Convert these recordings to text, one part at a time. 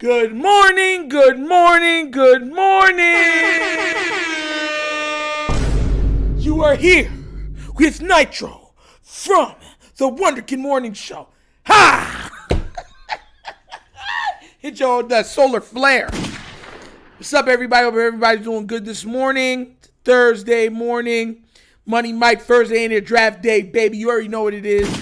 Good morning, good morning, good morning. You are here with Nitro from the Wonderkind Morning Show. Ha! Hit you with that solar flare. What's up, everybody? Hope everybody's doing good this morning. It's Thursday morning. Money Mike Thursday ain't a draft day, baby. You already know what it is.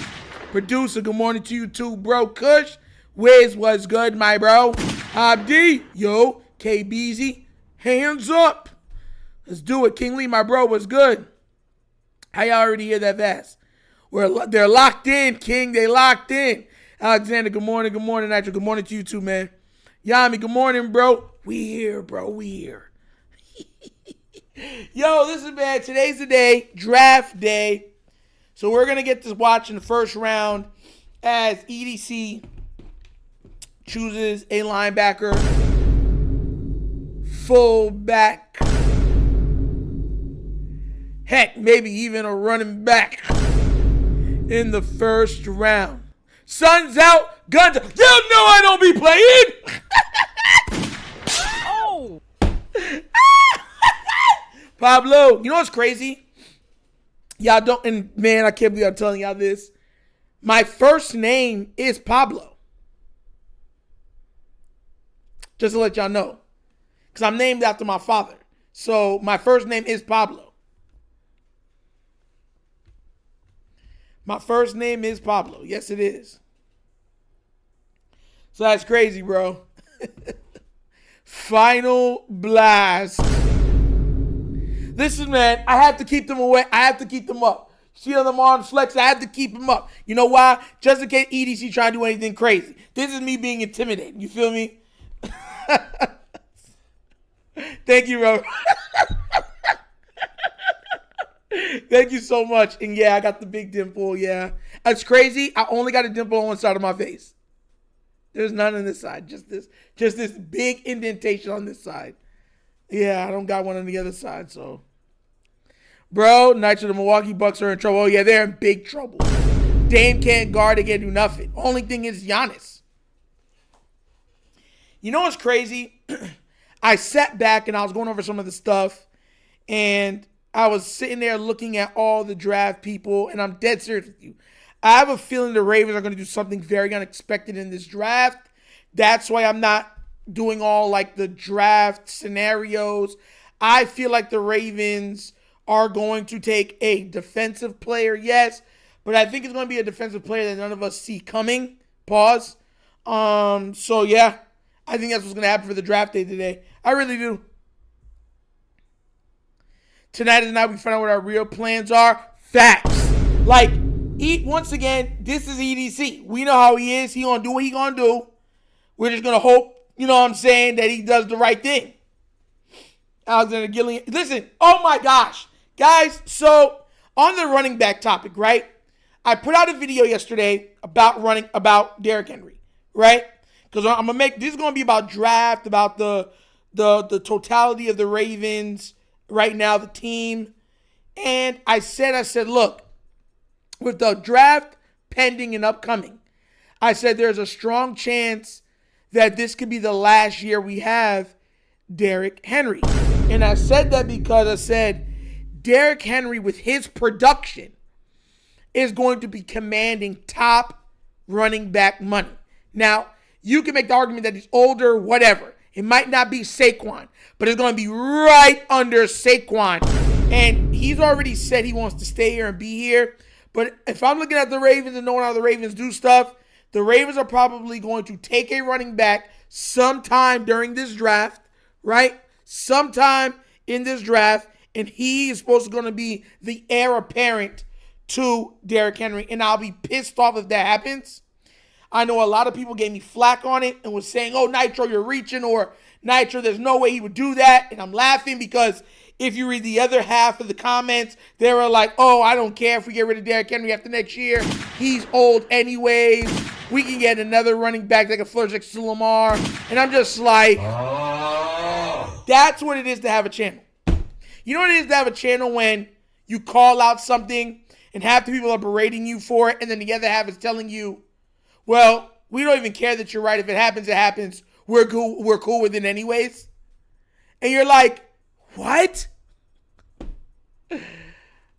Producer, good morning to you too, bro. Kush, Wiz, what's good, my bro? Abdi, yo, KBZ, hands up. Let's do it. King Lee, my bro, what's good? How y'all already hear that fast? They're locked in, King. They locked in. Alexander, good morning. Good morning, Nitro. Good morning to you too, man. Yami, good morning, bro. We here, bro. We here. Yo, listen, man. Today's the day. Draft day. So we're going to get to watch in the first round as EDC chooses a linebacker, fullback, heck, maybe even a running back in the first round. Sun's out, guns out. You know I don't be playing. Oh. Pablo, you know what's crazy? Y'all don't, and man, I can't believe I'm telling y'all this. My first name is Pablo. Just to let y'all know. Because I'm named after my father. So my first name is Pablo. My first name is Pablo. Yes, it is. So that's crazy, bro. Final blast. Listen, man, I have to keep them away. I have to keep them up. See them on flex. I have to keep them up. You know why? Just in case EDC try to do anything crazy. This is me being intimidated. You feel me? Thank you, bro. Thank you so much. And yeah, I got the big dimple. Yeah. It's crazy. I only got a dimple on one side of my face. There's none on this side. Just this big indentation on this side. Yeah, I don't got one on the other side, so. Bro, Nitro, the Milwaukee Bucks are in trouble. Oh, yeah, they're in big trouble. Dame can't guard. They can't do nothing. Only thing is Giannis. You know what's crazy? I sat back and I was going over some of the stuff, and I was sitting there looking at all the draft people, and I'm dead serious with you. I have a feeling the Ravens are going to do something very unexpected in this draft. That's why I'm not doing all like the draft scenarios. I feel like the Ravens are going to take a defensive player, yes, but I think it's going to be a defensive player that none of us see coming. Pause. So yeah, I think that's what's going to happen for the draft day today. I really do. Tonight is the night we find out what our real plans are. Facts. Like, once again, this is EDC. We know how he is. He gonna do what he gonna do. We're just gonna hope, you know what I'm saying, that he does the right thing. Alexander Gillian. Listen, oh my gosh. Guys, so on the running back topic, right? I put out a video yesterday about Derrick Henry, right? Because I'm gonna this is gonna be about draft, about the totality of the Ravens right now, the team. And I said, look, with the draft pending and upcoming, I said there's a strong chance that this could be the last year we have Derrick Henry. And I said that because I said Derrick Henry, with his production, is going to be commanding top running back money. Now, you can make the argument that he's older, whatever. It might not be Saquon, but it's going to be right under Saquon. And he's already said he wants to stay here and be here. But if I'm looking at the Ravens and knowing how the Ravens do stuff, the Ravens are probably going to take a running back sometime during this draft, right? Sometime in this draft, and he is supposed to going to be the heir apparent to Derrick Henry. And I'll be pissed off if that happens. I know a lot of people gave me flack on it and was saying, oh, Nitro, you're reaching, or Nitro, there's no way he would do that. And I'm laughing because if you read the other half of the comments, they were like, oh, I don't care if we get rid of Derrick Henry after next year. He's old anyways. We can get another running back that can flourish next to Lamar. And I'm just like, that's what it is to have a channel. You know what it is to have a channel when you call out something and half the people are berating you for it, and then the other half is telling you, well, we don't even care that you're right. If it happens, it happens. we're cool with it anyways. And you're like, what?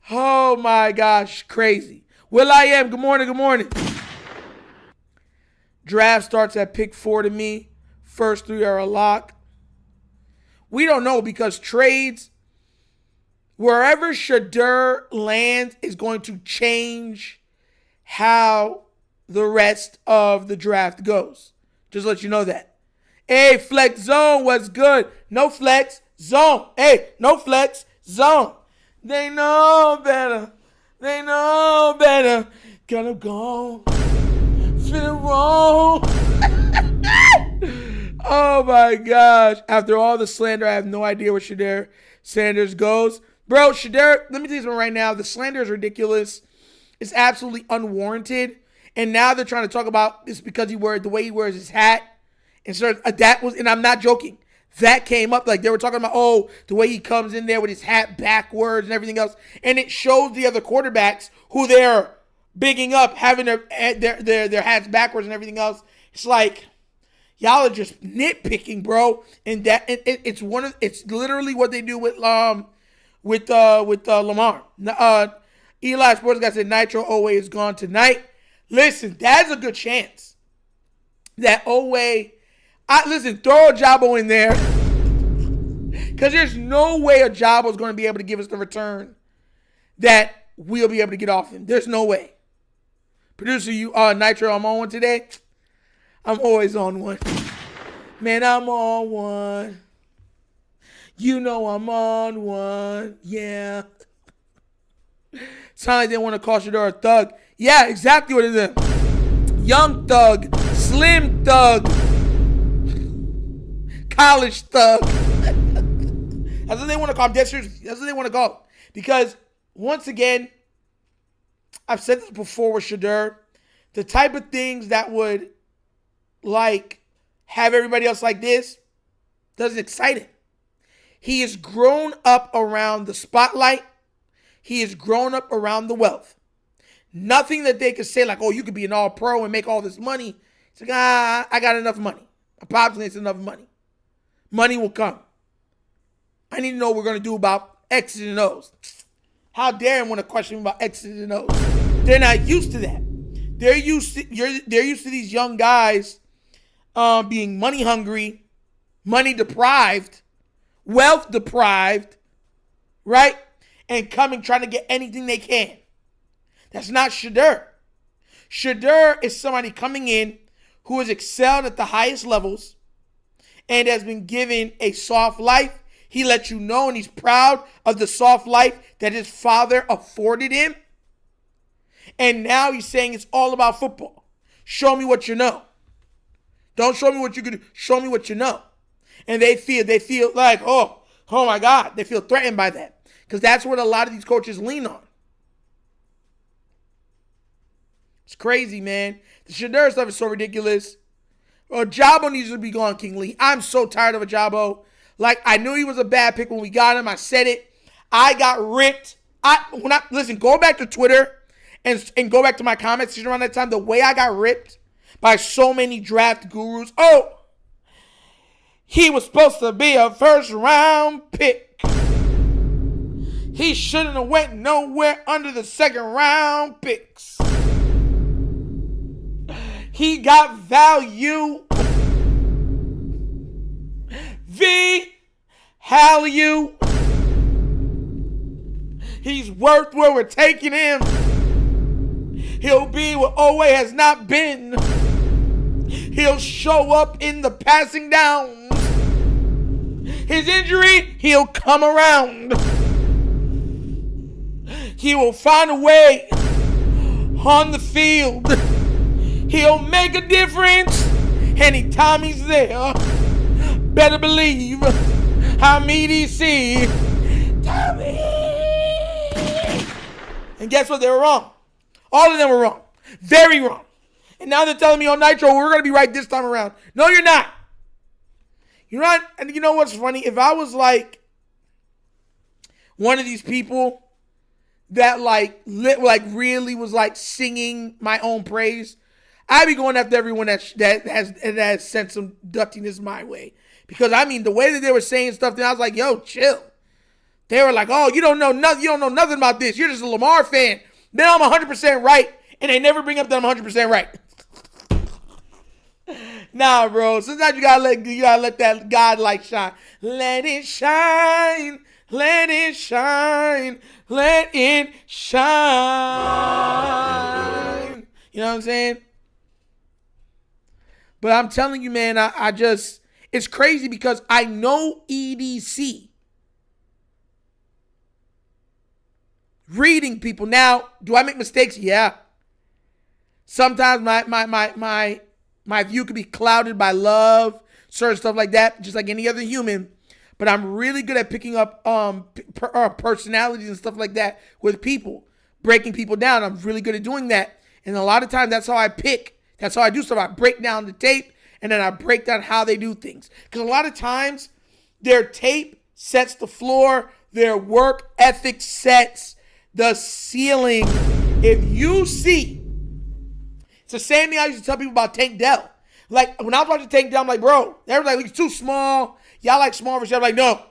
Oh my gosh, crazy. Will I am, good morning, good morning. Draft starts at pick 4 to me. First 3 are a lock. We don't know because trades, wherever Shedeur lands is going to change how the rest of the draft goes. Just let you know that. Hey, flex zone, what's good? No flex, zone. Hey, no flex, zone. They know better. They know better. Gonna go. Feel wrong. Oh my gosh. After all the slander, I have no idea where Shedeur Sanders goes. Bro, Shedeur, let me tell you something right now. The slander is ridiculous. It's absolutely unwarranted. And now they're trying to talk about it's because the way he wears his hat. And so that was, and I'm not joking. That came up, like they were talking about, the way he comes in there with his hat backwards and everything else. And it shows the other quarterbacks who they're bigging up, having their hats backwards and everything else. It's like, y'all are just nitpicking, bro. And that it's literally what they do with Lamar. Eli Sports Guy said Nitro Owe is gone tonight. Listen, that's a good chance that Owe. Listen, throw a Jabbo in there. Because there's no way a Jabbo is going to be able to give us the return that we'll be able to get off him. There's no way. Producer, Nitro, I'm on one today. I'm always on one. Man, I'm on one. You know I'm on one. Yeah. Sound like they want to call Shedeur a thug. Yeah, exactly what it is. Young thug. Slim thug. College thug. That's what they want to call him. That's what they want to call him. Because, once again, I've said this before with Shedeur, the type of things that would, have everybody else like this doesn't excite him. He has grown up around the spotlight. He has grown up around the wealth. Nothing that they could say you could be an all-pro and make all this money. He's like, I got enough money. My pops needs enough money. Money will come. I need to know what we're going to do about X's and O's. How dare him want to question me about X's and O's? They're not used to that. They're used to these young guys being money hungry, money deprived, wealth deprived, right? And coming trying to get anything they can. That's not Shedeur. Shedeur is somebody coming in who has excelled at the highest levels and has been given a soft life. He lets you know, and he's proud of the soft life that his father afforded him. And now he's saying it's all about football. Show me what you know. Don't show me what you can do. Show me what you know. And they feel like, oh my God. They feel threatened by that. Because that's what a lot of these coaches lean on. It's crazy, man. The Shedeur stuff is so ridiculous. Jabbo needs to be gone, King Lee. I'm so tired of a Jabbo. I knew he was a bad pick when we got him. I said it. I got ripped. Listen, go back to Twitter and go back to my comments around that time. The way I got ripped by so many draft gurus. Oh, he was supposed to be a first round pick. He shouldn't have went nowhere under the second round picks. He got value. Value. He's worth where we're taking him. He'll be what Owe has not been. He'll show up in the passing downs. His injury, he'll come around. He will find a way on the field. He'll make a difference anytime he's there. Better believe I'm EDC. Tommy. And guess what? They were wrong. All of them were wrong. Very wrong. And now they're telling me on Nitro, we're going to be right this time around. No, you're not. You're not. And you know what's funny? If I was one of these people that really was singing my own praise, I be going after everyone that has sent some ductiness my way. Because, I mean, the way that they were saying stuff, then I was like, yo, chill. They were like, oh, you don't know nothing about this. You're just a Lamar fan. Then I'm 100% right. And they never bring up that I'm 100% right. Nah, bro. Sometimes you gotta let that God light shine. Let it shine. Let it shine. Let it shine. You know what I'm saying? But I'm telling you, man, I just, it's crazy because I know EDC. Reading people. Now, do I make mistakes? Yeah. Sometimes my view could be clouded by love, certain stuff like that, just like any other human. But I'm really good at picking up personalities and stuff like that with people, breaking people down. I'm really good at doing that. And a lot of times that's how I pick. That's how I do stuff. I break down the tape and then I break down how they do things. Because a lot of times their tape sets the floor, their work ethic sets the ceiling. If you see, it's the same thing I used to tell people about Tank Dell. Like, when I was watching Tank Dell, I'm like, bro, they were like, he's too small. Y'all like small version. I'm like, no.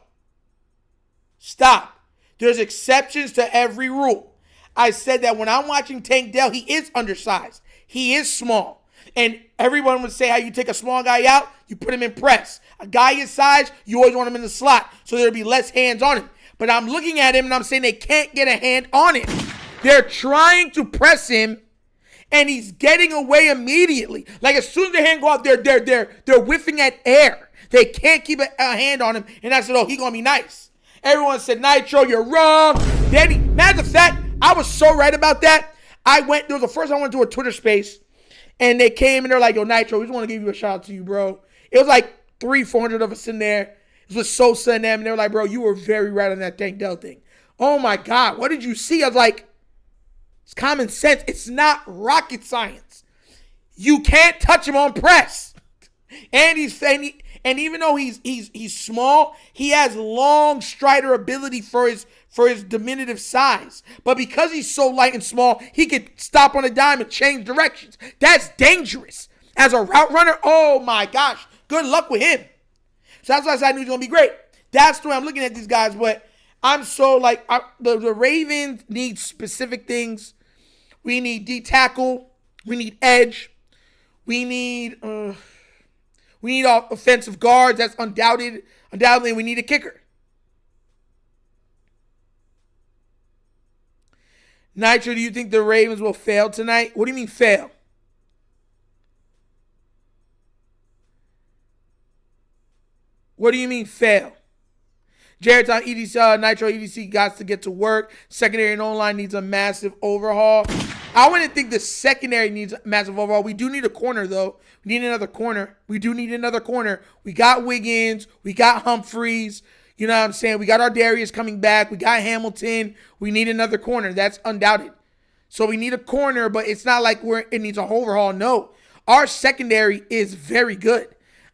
Stop. There's exceptions to every rule. I said that when I'm watching Tank Dell, he is undersized. He is small. And everyone would say how you take a small guy out, you put him in press. A guy his size, you always want him in the slot so there'll be less hands on him. But I'm looking at him and I'm saying they can't get a hand on him. They're trying to press him and he's getting away immediately. Like as soon as the hand go out, they're whiffing at air. They can't keep a hand on him. And I said, oh, he gonna be nice. Everyone said, Nitro, you're wrong. Matter of fact, I was so right about that. There was the first time I went to a Twitter space and they came and they're like, yo, Nitro, we just want to give you a shout out to you, bro. It was like 300-400 of us in there. It was Sosa and them. And they were like, bro, you were very right on that Tank Dell thing. Oh my God, what did you see? I was like, it's common sense. It's not rocket science. You can't touch him on press. And even though he's small, he has long strider ability for his diminutive size. But because he's so light and small, he could stop on a dime and change directions. That's dangerous. As a route runner, oh my gosh, good luck with him. So that's why I said I knew he was going to be great. That's the way I'm looking at these guys. But I'm so like, the Ravens need specific things. We need D tackle. We need edge. We need all offensive guards. That's undoubtedly we need a kicker. Nitro, do you think the Ravens will fail tonight? What do you mean fail? What do you mean fail? Jared's on EDC, Nitro EDC got to get to work. Secondary and O-line needs a massive overhaul. I wouldn't think the secondary needs a massive overhaul. We do need a corner, though. We need another corner. We got Wiggins. We got Humphreys. You know what I'm saying? We got our Darius coming back. We got Hamilton. We need another corner. That's undoubted. So we need a corner, but it's not like it needs a overhaul. No. Our secondary is very good.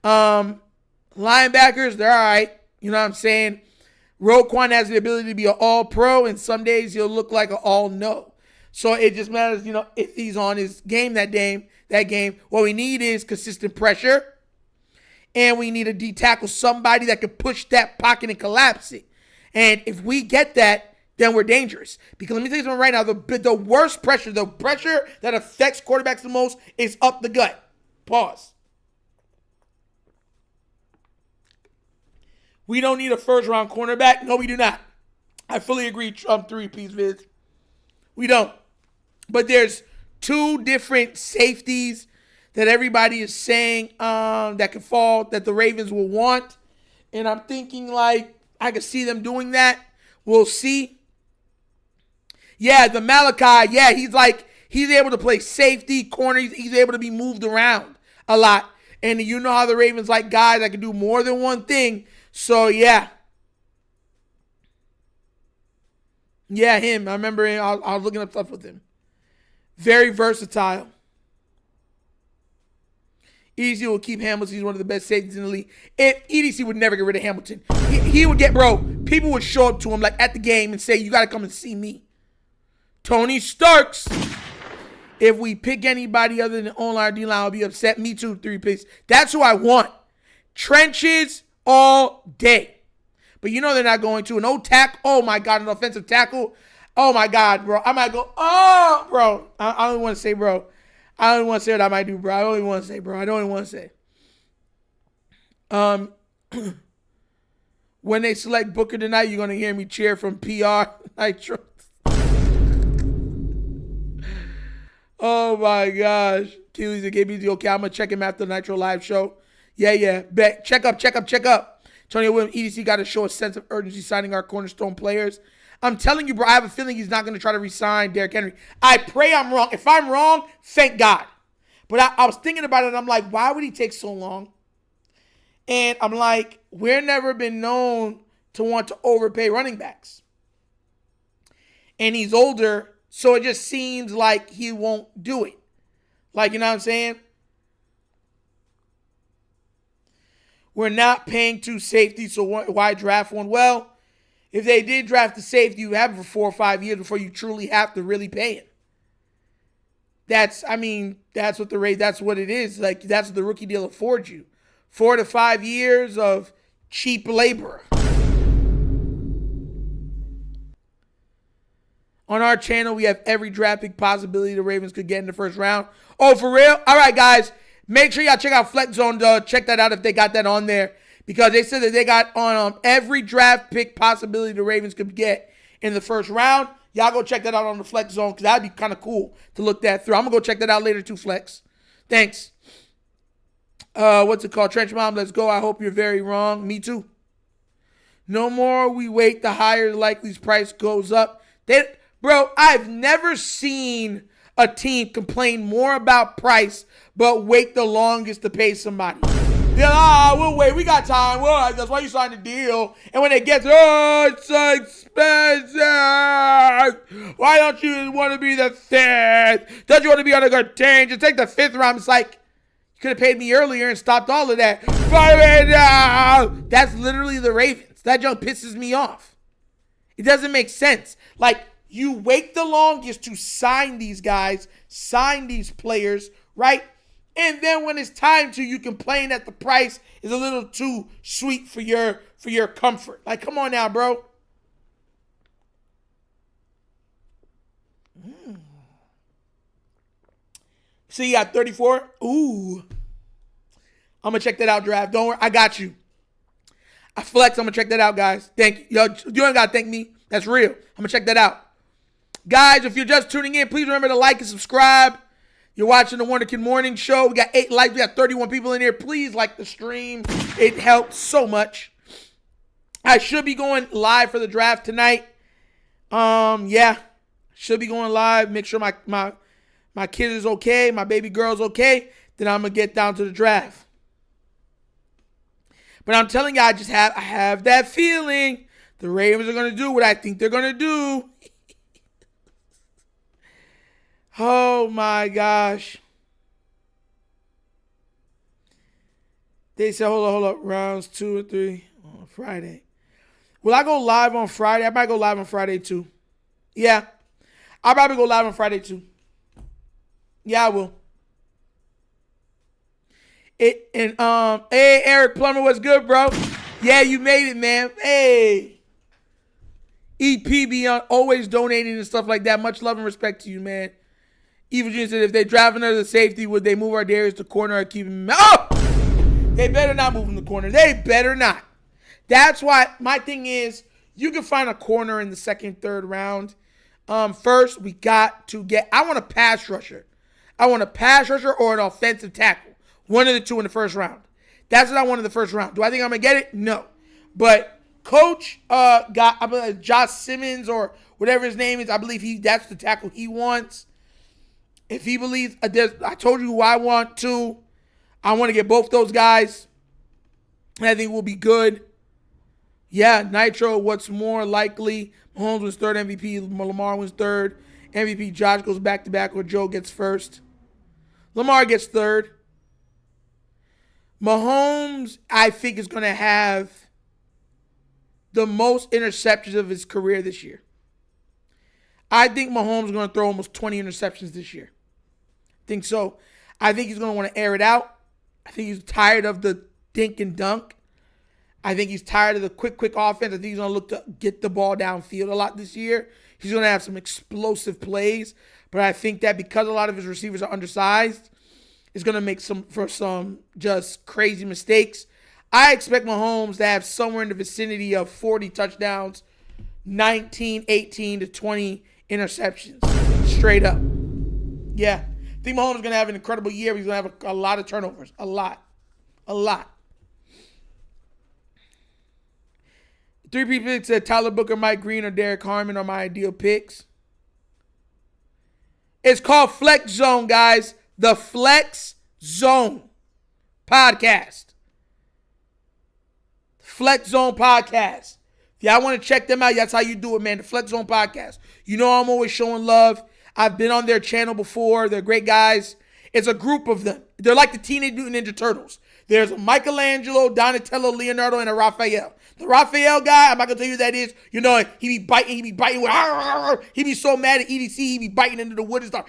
Linebackers, they're all right. You know what I'm saying? Roquan has the ability to be an all-pro, and some days he'll look like an all-no. So it just matters, if he's on his game that game. What we need is consistent pressure, and we need a D-tackle, somebody that can push that pocket and collapse it. And if we get that, then we're dangerous. Because let me tell you something right now, the worst pressure, the pressure that affects quarterbacks the most is up the gut. Pause. We don't need a first-round cornerback. No, we do not. I fully agree, Trump 3-piece vids. We don't. But there's two different safeties that everybody is saying that could fall, that the Ravens will want. And I'm thinking, I could see them doing that. We'll see. Yeah, the Malachi, he's able to play safety, corner. He's able to be moved around a lot. And you know how the Ravens like guys that can do more than one thing. So, yeah. Yeah, him. I remember I was looking up stuff with him. Very versatile. EDC will keep Hamilton. He's one of the best safeties in the league. EDC would never get rid of Hamilton. He would people would show up to him at the game and say, you got to come and see me. Tony Starks. If we pick anybody other than online D-line, I'll be upset. Me too, 3 picks. That's who I want. Trenches all day. But you know they're not going to. An old tackle. Oh, my God. An offensive tackle. Oh, my God, bro. I might go, oh, bro. I don't want to say, bro. I don't even want to say what I might do, bro. I don't even want to say, bro. I don't even want to say. When they select Booker tonight, you're going to hear me cheer from PR Nitro. Oh, my gosh. Keely's and KBZ. Okay, I'm going to check him after the Nitro live show. Yeah. Bet. Check up. Antonio Williams, EDC got to show a sense of urgency signing our cornerstone players. I'm telling you, bro, I have a feeling he's not going to try to re-sign Derrick Henry. I pray I'm wrong. If I'm wrong, thank God. But I was thinking about it, and I'm like, why would he take so long? And I'm like, we're never been known to want to overpay running backs. And he's older, so it just seems like he won't do it. Like, you know what I'm saying? We're not paying 2 safeties, so why draft one? Well, if they did draft the safety, you have it for 4 or 5 years before you truly have to really pay it. That's what that's what it is. Like, that's what the rookie deal affords you. 4 to 5 years of cheap labor. On our channel, we have every draft pick possibility the Ravens could get in the first round. Oh, for real? All right, guys. Make sure y'all check out Flex Zone. Check that out if they got that on there. Because they said that they got on every draft pick possibility the Ravens could get in the first round. Y'all go check that out on the Flex Zone because that'd be kind of cool to look that through. I'm going to go check that out later too, Flex. Thanks. What's it called? Trench Mom, let's go. I hope you're very wrong. Me too. No more we wait, the higher Likely's price goes up. Bro, I've never seen a team complain more about price but wait the longest to pay somebody. They're like, we'll wait. We got time. Well, that's why you signed the deal. And when it gets, it's so expensive. Why don't you want to be the 5th? Don't you want to be on a good team? Just take the 5th round. It's like, you could have paid me earlier and stopped all of that. That's literally the Ravens. That junk pisses me off. It doesn't make sense. Like, you wait the longest to sign these guys, sign these players, right? And then when it's time to, you complain that the price is a little too sweet for your comfort. Like, come on now, bro. See, you got 34. Ooh. I'm going to check that out, Draft. Don't worry. I got you. I flex. I'm going to check that out, guys. Thank you. Yo, you don't got to thank me. That's real. I'm going to check that out. Guys, if you're just tuning in, please remember to like and subscribe. You're watching the Wonder Kid Morning Show. We got 8 likes. We got 31 people in here. Please like the stream. It helps so much. I should be going live for the draft tonight. Yeah. Should be going live. Make sure my kid is okay. My baby girl's okay. Then I'm going to get down to the draft. But I'm telling you, I have that feeling the Ravens are going to do what I think they're going to do. Oh, my gosh. They said, hold up. Rounds 2 and 3 on Friday. Will I go live on Friday? I might go live on Friday, too. Yeah. I'll probably go live on Friday, too. Yeah, I will. Hey, Eric Plummer, what's good, bro? Yeah, you made it, man. Hey. EP Beyond, always donating and stuff like that. Much love and respect to you, man. Evil Junior said, if they draft another safety, would they move our Darius to corner or keep him? Oh! They better not move him to corner. They better not. That's why my thing is, you can find a corner in the 2nd, 3rd round. First, we got to get, I want a pass rusher. I want a pass rusher or an offensive tackle. One of the two in the first round. That's what I want in the first round. Do I think I'm going to get it? No. But Coach got, I believe, Josh Simmons or whatever his name is. I believe that's the tackle he wants. If he believes, I told you who I want to. I want to get both those guys. And I think we'll be good. Yeah, Nitro, what's more likely? Mahomes wins 3rd MVP. Lamar wins 3rd. MVP Josh goes back-to-back or Joe gets 1st. Lamar gets 3rd. Mahomes, I think, is going to have the most interceptions of his career this year. I think Mahomes is going to throw almost 20 interceptions this year. think so. I think he's going to want to air it out. I think he's tired of the dink and dunk. I think he's tired of the quick offense. I think he's going to look to get the ball downfield a lot this year. He's going to have some explosive plays. But I think that because a lot of his receivers are undersized, it's going to make some just crazy mistakes. I expect Mahomes to have somewhere in the vicinity of 40 touchdowns, 18 to 20 interceptions. Straight up. Yeah. I think Mahomes is going to have an incredible year. He's going to have a lot of turnovers. A lot. 3 people said Tyler Booker, Mike Green, or Derek Harmon are my ideal picks. It's called Flex Zone, guys. The Flex Zone podcast. Flex Zone podcast. If y'all want to check them out, that's how you do it, man. The Flex Zone podcast. You know I'm always showing love. I've been on their channel before. They're great guys. It's a group of them. They're like the Teenage Mutant Ninja Turtles. There's a Michelangelo, Donatello, Leonardo, and a Raphael. The Raphael guy, I'm not going to tell you who that is. You know, he be biting with, he be so mad at EDC, he be biting into the wood and stuff.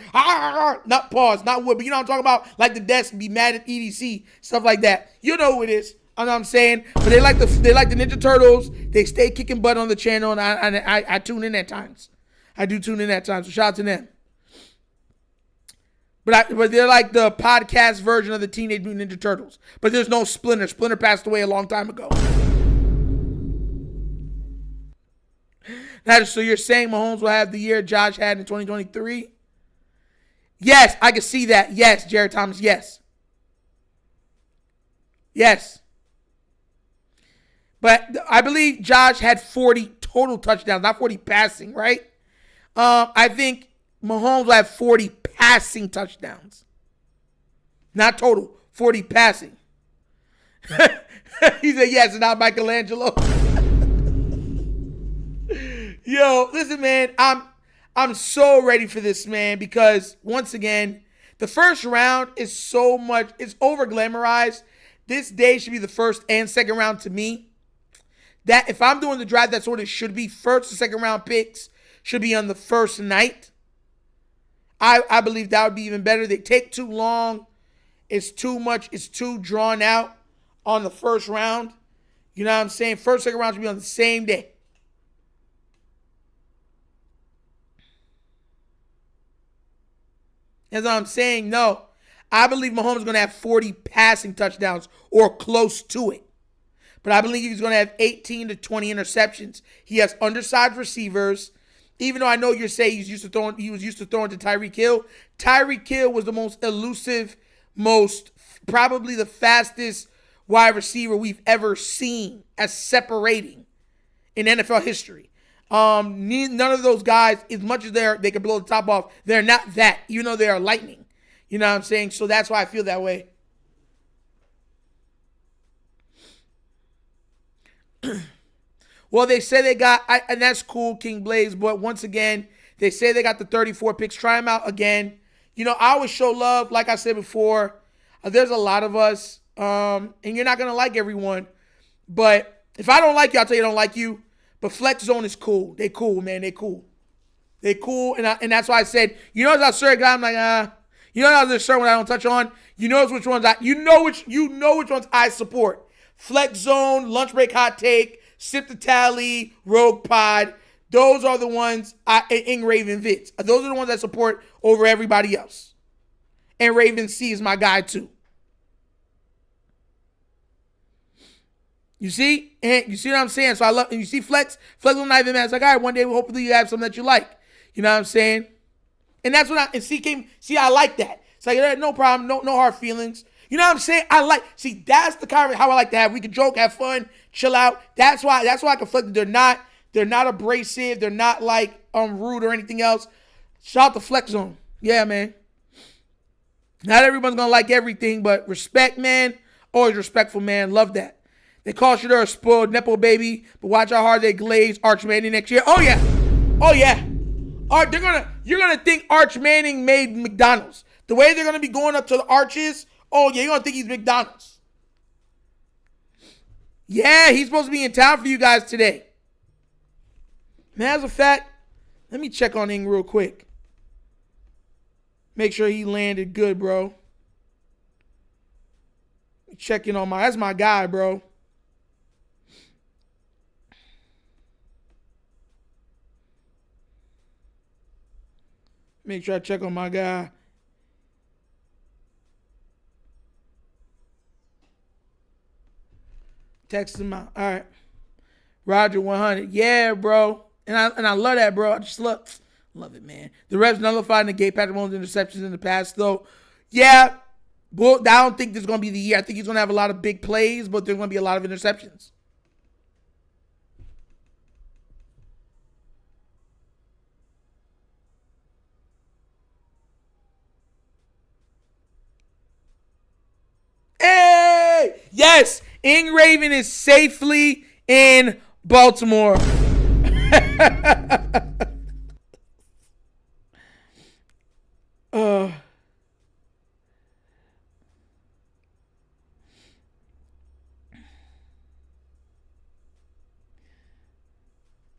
Not paws, not wood, but you know what I'm talking about? Like the desk, be mad at EDC, stuff like that. You know who it is. I know what I'm saying. But they like the Ninja Turtles. They stay kicking butt on the channel, and I tune in at times. I do tune in at times, so shout out to them. But they're like the podcast version of the Teenage Mutant Ninja Turtles. But there's no Splinter. Splinter passed away a long time ago. Now, so you're saying Mahomes will have the year Josh had in 2023? Yes, I can see that. Yes, Jared Thomas, yes. Yes. But I believe Josh had 40 total touchdowns, not 40 passing, right? I think Mahomes will have 40 passing touchdowns. Not total, 40 passing. He said, yes, not Michelangelo. Yo, listen, man, I'm so ready for this, man, because once again, the first round is it's over glamorized. This day should be the first and second round to me. That if I'm doing the draft, that's what it should be. First and second round picks should be on the first night. I believe that would be even better. They take too long. It's too much. It's too drawn out on the first round. You know what I'm saying? First, second round should be on the same day. That's what I'm saying. No, I believe Mahomes is going to have 40 passing touchdowns or close to it. But I believe he's going to have 18 to 20 interceptions. He has undersized receivers. Even though I know you're saying he was used to throwing to Tyreek Hill. Tyreek Hill was the most elusive, probably the fastest wide receiver we've ever seen as separating in NFL history. None of those guys, as much as they can blow the top off, they're not that, even though they are lightning. You know what I'm saying? So that's why I feel that way. Well, they say they got, and that's cool, King Blaze, but once again, they say they got the 34 picks. Try them out again. You know, I always show love, like I said before. There's a lot of us, and you're not going to like everyone. But if I don't like you, I'll tell you I don't like you. But Flex Zone is cool. They cool, man. They cool. They cool, and that's why I said, you know, as I certain guy, I'm like, you know, there's certain ones I don't touch on. You know which ones you know which ones I support. Flex Zone, Lunch Break Hot Take, Sip the Tally, Rogue Pod. Those are the ones in Raven Vids. Those are the ones I support over everybody else. And Raven C is my guy too. You see? And you see what I'm saying? So I love, and you see Flex will not even mad. It's like, all right, one day hopefully you have something that you like. You know what I'm saying? And that's what I like that. It's like, no problem, no hard feelings. You know what I'm saying? That's the kind of how I like to have. We can joke, have fun, chill out. That's why I can Flex. They're not abrasive. They're not like rude or anything else. Shout out to Flex Zone. Yeah, man. Not everyone's gonna like everything, but respect, man. Always respectful, man. Love that. They call Shador a spoiled Nepo baby, but watch how hard they glaze Arch Manning next year. Oh yeah. You're gonna think Arch Manning made McDonald's. The way they're gonna be going up to the arches. Oh yeah, you're gonna think he's McDonald's. Yeah, he's supposed to be in town for you guys today. Man, as a fact, let me check on Ing real quick. Make sure he landed good, bro. Checking on that's my guy, bro. Make sure I check on my guy. Text him out. All right. Roger 100. Yeah, bro. And I love that, bro. I just love it, man. The refs nullified and negate Patrick Mahomes' interceptions in the past, though. Yeah, well, I don't think this is going to be the year. I think he's going to have a lot of big plays, but there's going to be a lot of interceptions. Hey! Yes! Ing Raven is safely in Baltimore.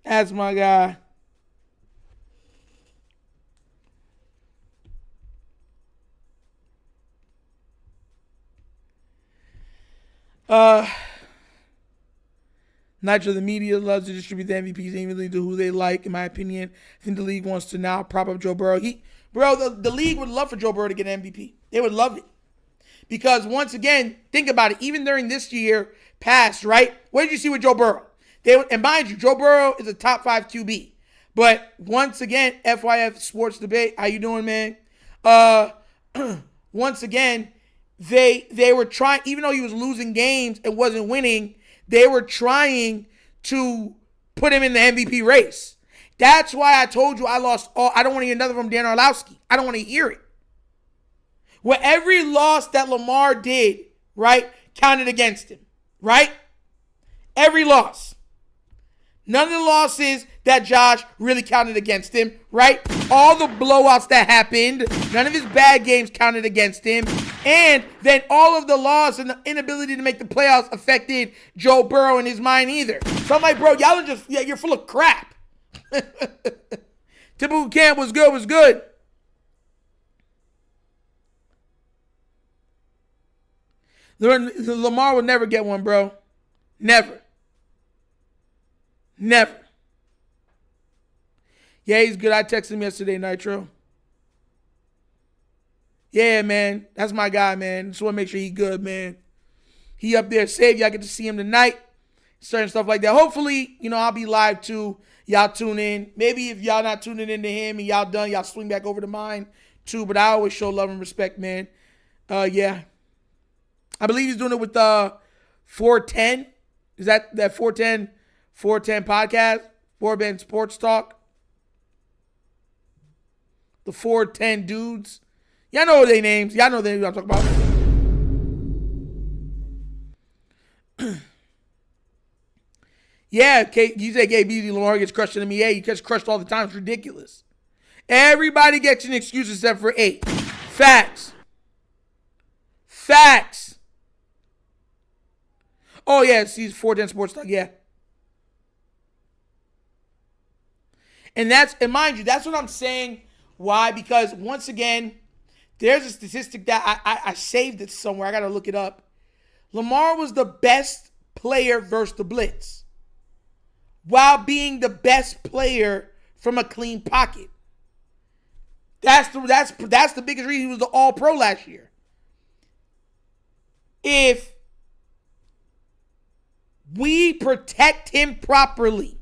That's my guy. Nitro, the media loves to distribute the MVPs evenly to who they like, in my opinion. I think the league wants to now prop up Joe Burrow. The league would love for Joe Burrow to get an MVP. They would love it. Because once again, think about it. Even during this year past, right? What did you see with Joe Burrow? And mind you, Joe Burrow is a top 5 QB. But once again, FYF Sports Debate, how you doing, man? Once again, they were trying, even though he was losing games and wasn't winning, they were trying to put him in the MVP race. That's why I told you I lost all. I don't want to hear nothing from Dan Orlovsky. I don't want to hear it. Well, every loss that Lamar did, right, counted against him, right? Every loss. None of the losses that Josh really counted against him, right? All the blowouts that happened, none of his bad games counted against him. And then all of the loss and the inability to make the playoffs affected Joe Burrow in his mind either. So I'm like, bro, y'all are just, you're full of crap. Typical camp was good. Lamar will never get one, bro. Never. Yeah, he's good. I texted him yesterday, Nitro. Yeah, man. That's my guy, man. Just want to make sure he's good, man. He up there safe. Y'all get to see him tonight. Certain stuff like that. Hopefully, I'll be live too. Y'all tune in. Maybe if y'all not tuning into him and y'all done, y'all swing back over to mine too. But I always show love and respect, man. Yeah. I believe he's doing it with 410. Is that 410 podcast? 410 Sports Talk. The 410 dudes. Y'all know their names. Y'all know their names I'm talking about. Yeah, you say KBZ Lamar gets crushed in the NBA. He gets crushed all the time. It's ridiculous. Everybody gets an excuse except for 8. Facts. Oh, yeah, he's 410 Sports Talk, yeah. And mind you, that's what I'm saying. Why? Because once again, there's a statistic that I saved it somewhere. I got to look it up. Lamar was the best player versus the blitz while being the best player from a clean pocket. That's the biggest reason he was the All-Pro last year. If we protect him properly,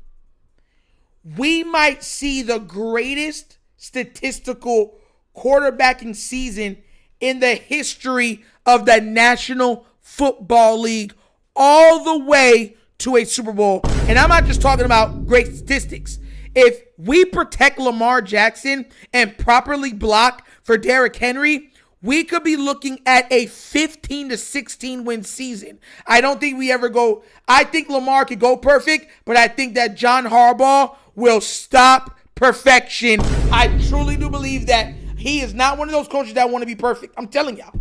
we might see the greatest statistical quarterbacking season in the history of the National Football League, all the way to a Super Bowl. And I'm not just talking about great statistics. If we protect Lamar Jackson and properly block for Derrick Henry, we could be looking at a 15 to 16 win season. I don't think we ever go. I think Lamar could go perfect, but I think that John Harbaugh will stop perfection. I truly do believe that he is not one of those coaches that want to be perfect. I'm telling y'all.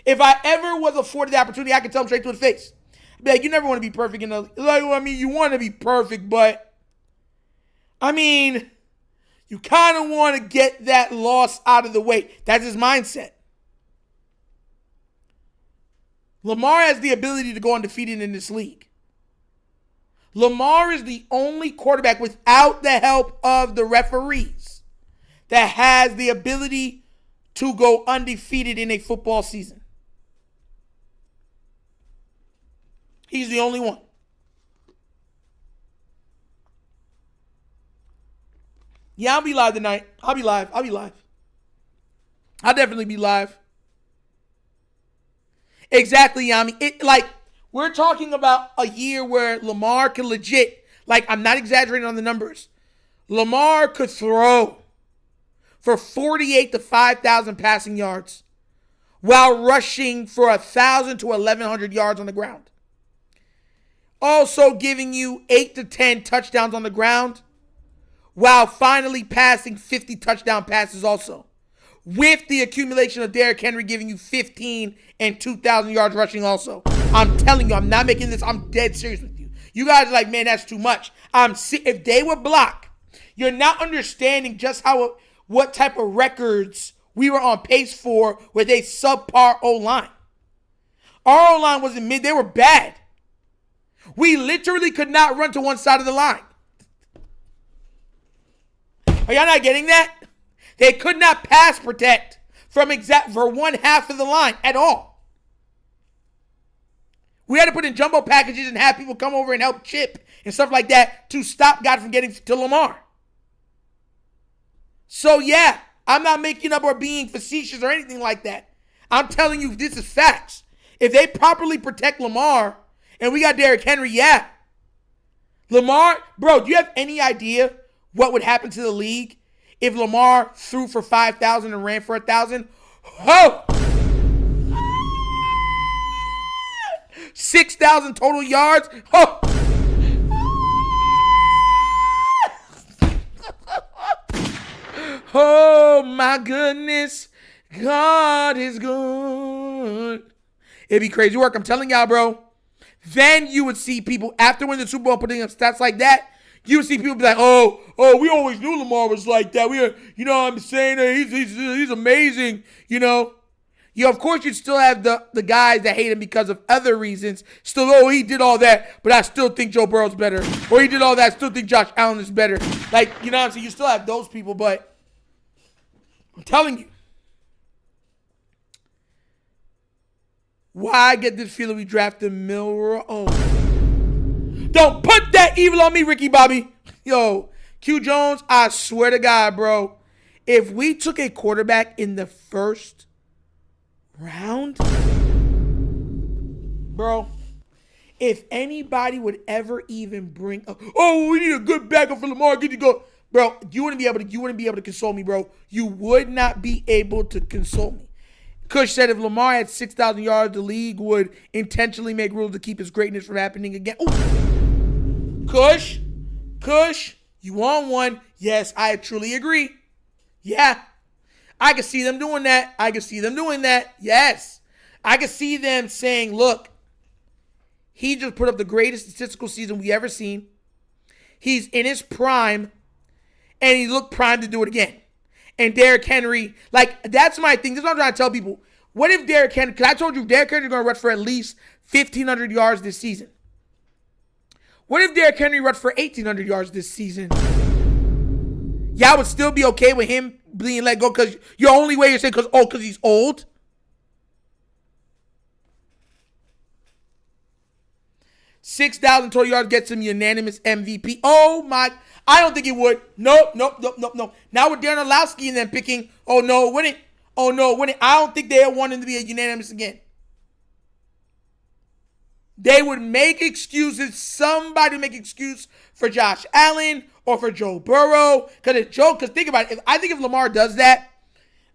If I ever was afforded the opportunity, I could tell him straight to his face. I'd be like, you never want to be perfect you want to be perfect, but you You kind of want to get that loss out of the way. That's his mindset. Lamar has the ability to go undefeated in this league. Lamar is the only quarterback without the help of the referees that has the ability to go undefeated in a football season. He's the only one. Yeah, I'll be live tonight. I'll be live. I'll definitely be live. Exactly, Yami. We're talking about a year where Lamar can legit, I'm not exaggerating on the numbers. Lamar could throw for 48 to 5,000 passing yards while rushing for 1,000 to 1,100 yards on the ground. Also giving you 8 to 10 touchdowns on the ground while finally passing 50 touchdown passes also. With the accumulation of Derrick Henry giving you 15 and 2,000 yards rushing also. I'm telling you, I'm not making this. I'm dead serious with you. You guys are like, man, that's too much. If they would block, you're not understanding just what type of records we were on pace for with a subpar O-line. Our O-line wasn't mid. They were bad. We literally could not run to one side of the line. Are y'all not getting that? They could not pass protect for one half of the line at all. We had to put in jumbo packages and have people come over and help chip and stuff like that to stop God from getting to Lamar. So yeah, I'm not making up or being facetious or anything like that. I'm telling you, this is facts. If they properly protect Lamar and we got Derrick Henry, yeah. Lamar, bro, do you have any idea what would happen to the league if Lamar threw for 5,000 and ran for 1,000? Oh! 6,000 total yards. Oh! Oh my goodness. God is good. It'd be crazy work. I'm telling y'all, bro. Then you would see people, after winning the Super Bowl, putting up stats like that, you would see people be like, oh, we always knew Lamar was like that. You know what I'm saying? He's amazing, you know. Of course, you'd still have the guys that hate him because of other reasons. Still, he did all that, but I still think Joe Burrow's better. Or he did all that, I still think Josh Allen is better. You know what I'm saying? You still have those people, but I'm telling you. Why I get this feeling we drafted Milroe. Oh. Don't put that evil on me, Ricky Bobby. Yo, Q Jones, I swear to God, bro. If we took a quarterback in the first round, bro, if anybody would ever even bring up, we need a good backup for Lamar, get to go. Bro, you wouldn't be able to console me, bro. You would not be able to console me. Kush said if Lamar had 6,000 yards, the league would intentionally make rules to keep his greatness from happening again. Ooh. Kush, you want one? Yes, I truly agree. Yeah, I can see them doing that. Yes, I can see them saying, look, he just put up the greatest statistical season we ever seen. He's in his prime, and he looked primed to do it again. And Derrick Henry, that's my thing. This is what I'm trying to tell people. What if Derrick Henry, because I told you Derrick Henry is going to rush for at least 1,500 yards this season. What if Derrick Henry rushed for 1,800 yards this season? Y'all would still be okay with him being let go because your only way you're saying because he's old? $6,000 total yards gets him unanimous MVP. Oh my, I don't think it would. Nope. Now with Darren Orlovsky and then picking, oh no, winning. I don't think they want him to be a unanimous again. They would make excuses. Somebody would make excuse for Josh Allen or for Joe Burrow. Because think about it. I think if Lamar does that,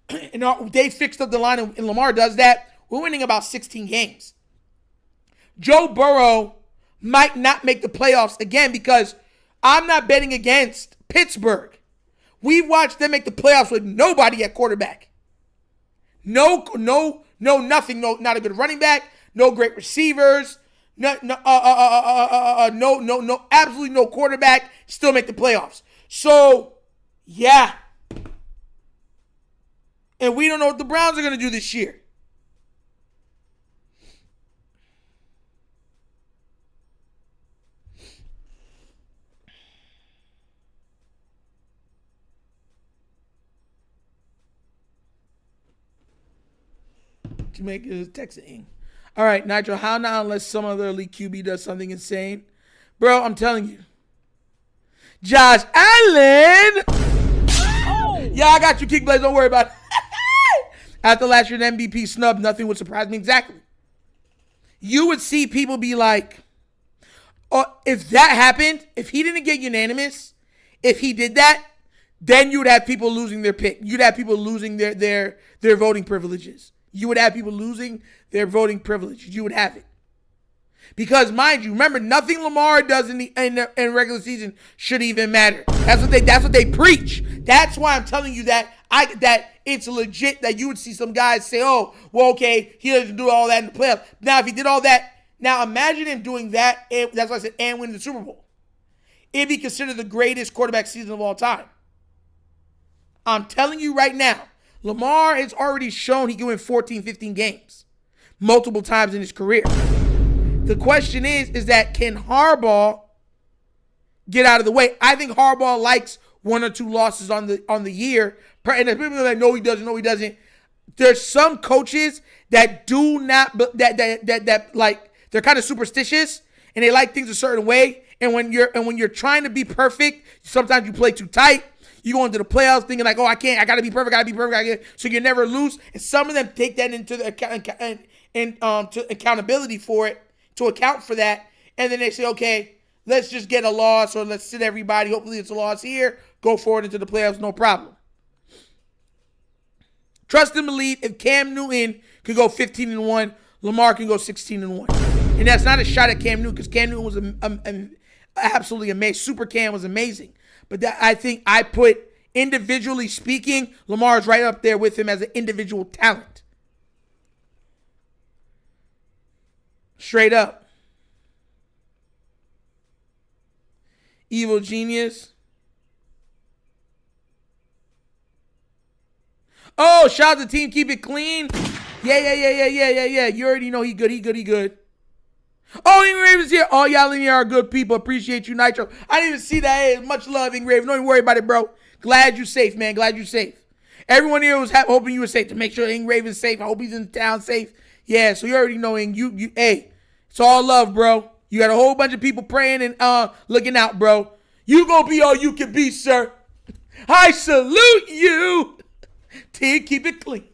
and they fixed up the line and Lamar does that, we're winning about 16 games. Joe Burrow might not make the playoffs again because I'm not betting against Pittsburgh. We've watched them make the playoffs with nobody at quarterback. No, nothing. No, not a good running back. No great receivers. No, absolutely no quarterback. Still make the playoffs. So, Yeah. And we don't know what the Browns are going to do this year. Jamaica is texting. All right, Nitro, how now unless some other elite QB does something insane? Bro, I'm telling you. Josh Allen! Oh. Yeah, I got you, Kick Blaze. Don't worry about it. After last year's MVP snub, nothing would surprise me. Exactly. You would see people be like, oh, if that happened, if he didn't get unanimous, if he did that, then you would have people losing their pick. You'd have people losing their voting privileges. You would have people losing their voting privileges. You would have it. Because, mind you, remember, nothing Lamar does in regular season should even matter. That's what they preach. That's why I'm telling you that it's legit that you would see some guys say, oh, well, okay, he doesn't do all that in the playoffs. Now, if he did all that, now imagine him doing that, that's why I said, and winning the Super Bowl. It'd be considered the greatest quarterback season of all time. I'm telling you right now, Lamar has already shown he can win 14, 15 games multiple times in his career. The question is that can Harbaugh get out of the way? I think Harbaugh likes one or two losses on the year. And people are like, no, he doesn't. There's some coaches that do not that like they're kind of superstitious and they like things a certain way. And when you're trying to be perfect, sometimes you play too tight. You go into the playoffs thinking like, oh, I got to be perfect, so you never lose. And some of them take that into the to accountability for it, to account for that. And then they say, okay, let's just get a loss or let's sit everybody. Hopefully it's a loss here. Go forward into the playoffs, no problem. Trust and believe if Cam Newton could go 15-1, Lamar can go 16-1. And that's not a shot at Cam Newton because Cam Newton was absolutely amazing. Super Cam was amazing. But I think I put, individually speaking, Lamar is right up there with him as an individual talent. Straight up. Evil genius. Oh, shout out to team, keep it clean. Yeah. You already know he good. Oh, Ing Raven's here. All y'all in here are good people. Appreciate you, Nitro. I didn't even see that. Hey, much love, Ing Raven. Don't even worry about it, bro. Glad you're safe, man. Glad you're safe. Everyone here was hoping you were safe to make sure Ing Raven's safe. I hope he's in town safe. Yeah, so you already know, Ing. Hey, it's all love, bro. You got a whole bunch of people praying and looking out, bro. You gonna be all you can be, sir. I salute you. Team, keep it clean.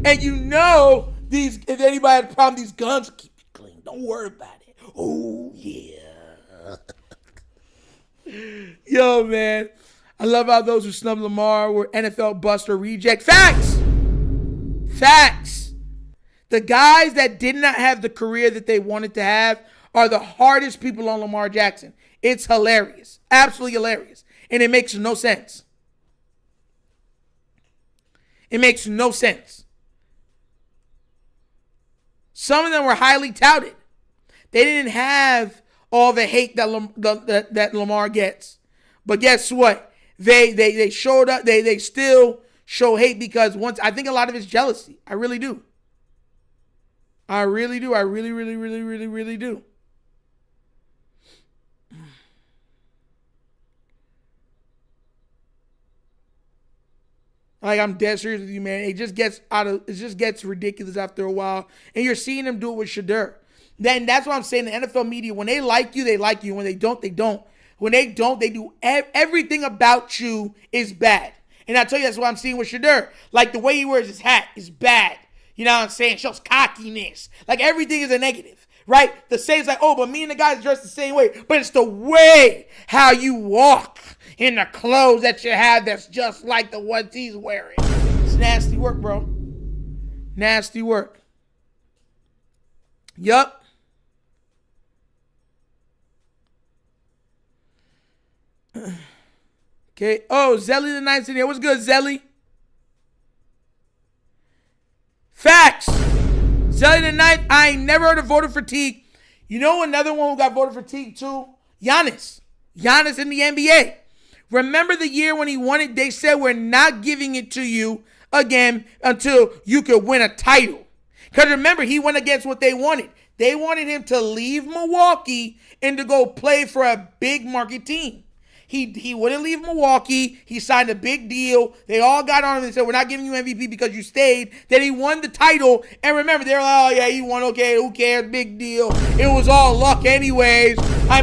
And you know, if anybody had a problem, these guns keep it clean. Don't worry about it. Oh, yeah. Yo, man. I love how those who snub Lamar were NFL bust or reject. Facts. The guys that did not have the career that they wanted to have are the hardest people on Lamar Jackson. It's hilarious. Absolutely hilarious. And it makes no sense. It makes no sense. Some of them were highly touted. They didn't have all the hate that Lamar gets. But guess what? They showed up. They still show hate because I think a lot of it's jealousy. I really do. I really do. I really do. Like, I'm dead serious with you, man. It just gets ridiculous after a while. And you're seeing them do it with Shedeur. Then that's what I'm saying. The NFL media, when they like you, they like you. When they don't, they don't. When they don't, they do everything about you is bad. And I tell you, that's what I'm seeing with Shedeur. Like, the way he wears his hat is bad. You know what I'm saying? Shows cockiness. Like, everything is a negative, right? The say's like, oh, but me and the guys dress the same way. But it's the way how you walk in the clothes that you have that's just like the ones he's wearing. It's nasty work, bro. Nasty work. Yup. Okay. Oh, Zelly the Ninth in here. What's good, Zelly? Facts. Zelly the Ninth. I ain't never heard of voter fatigue. You know another one who got voter fatigue too? Giannis. Giannis in the NBA. Remember the year when he won it? They said, we're not giving it to you again until you could win a title. Because remember, he went against what they wanted. They wanted him to leave Milwaukee and to go play for a big market team. He wouldn't leave Milwaukee. He signed a big deal. They all got on him and said, we're not giving you MVP because you stayed. Then he won the title. And remember, they were like, oh, yeah, he won. Okay, who cares? Big deal. It was all luck anyways. If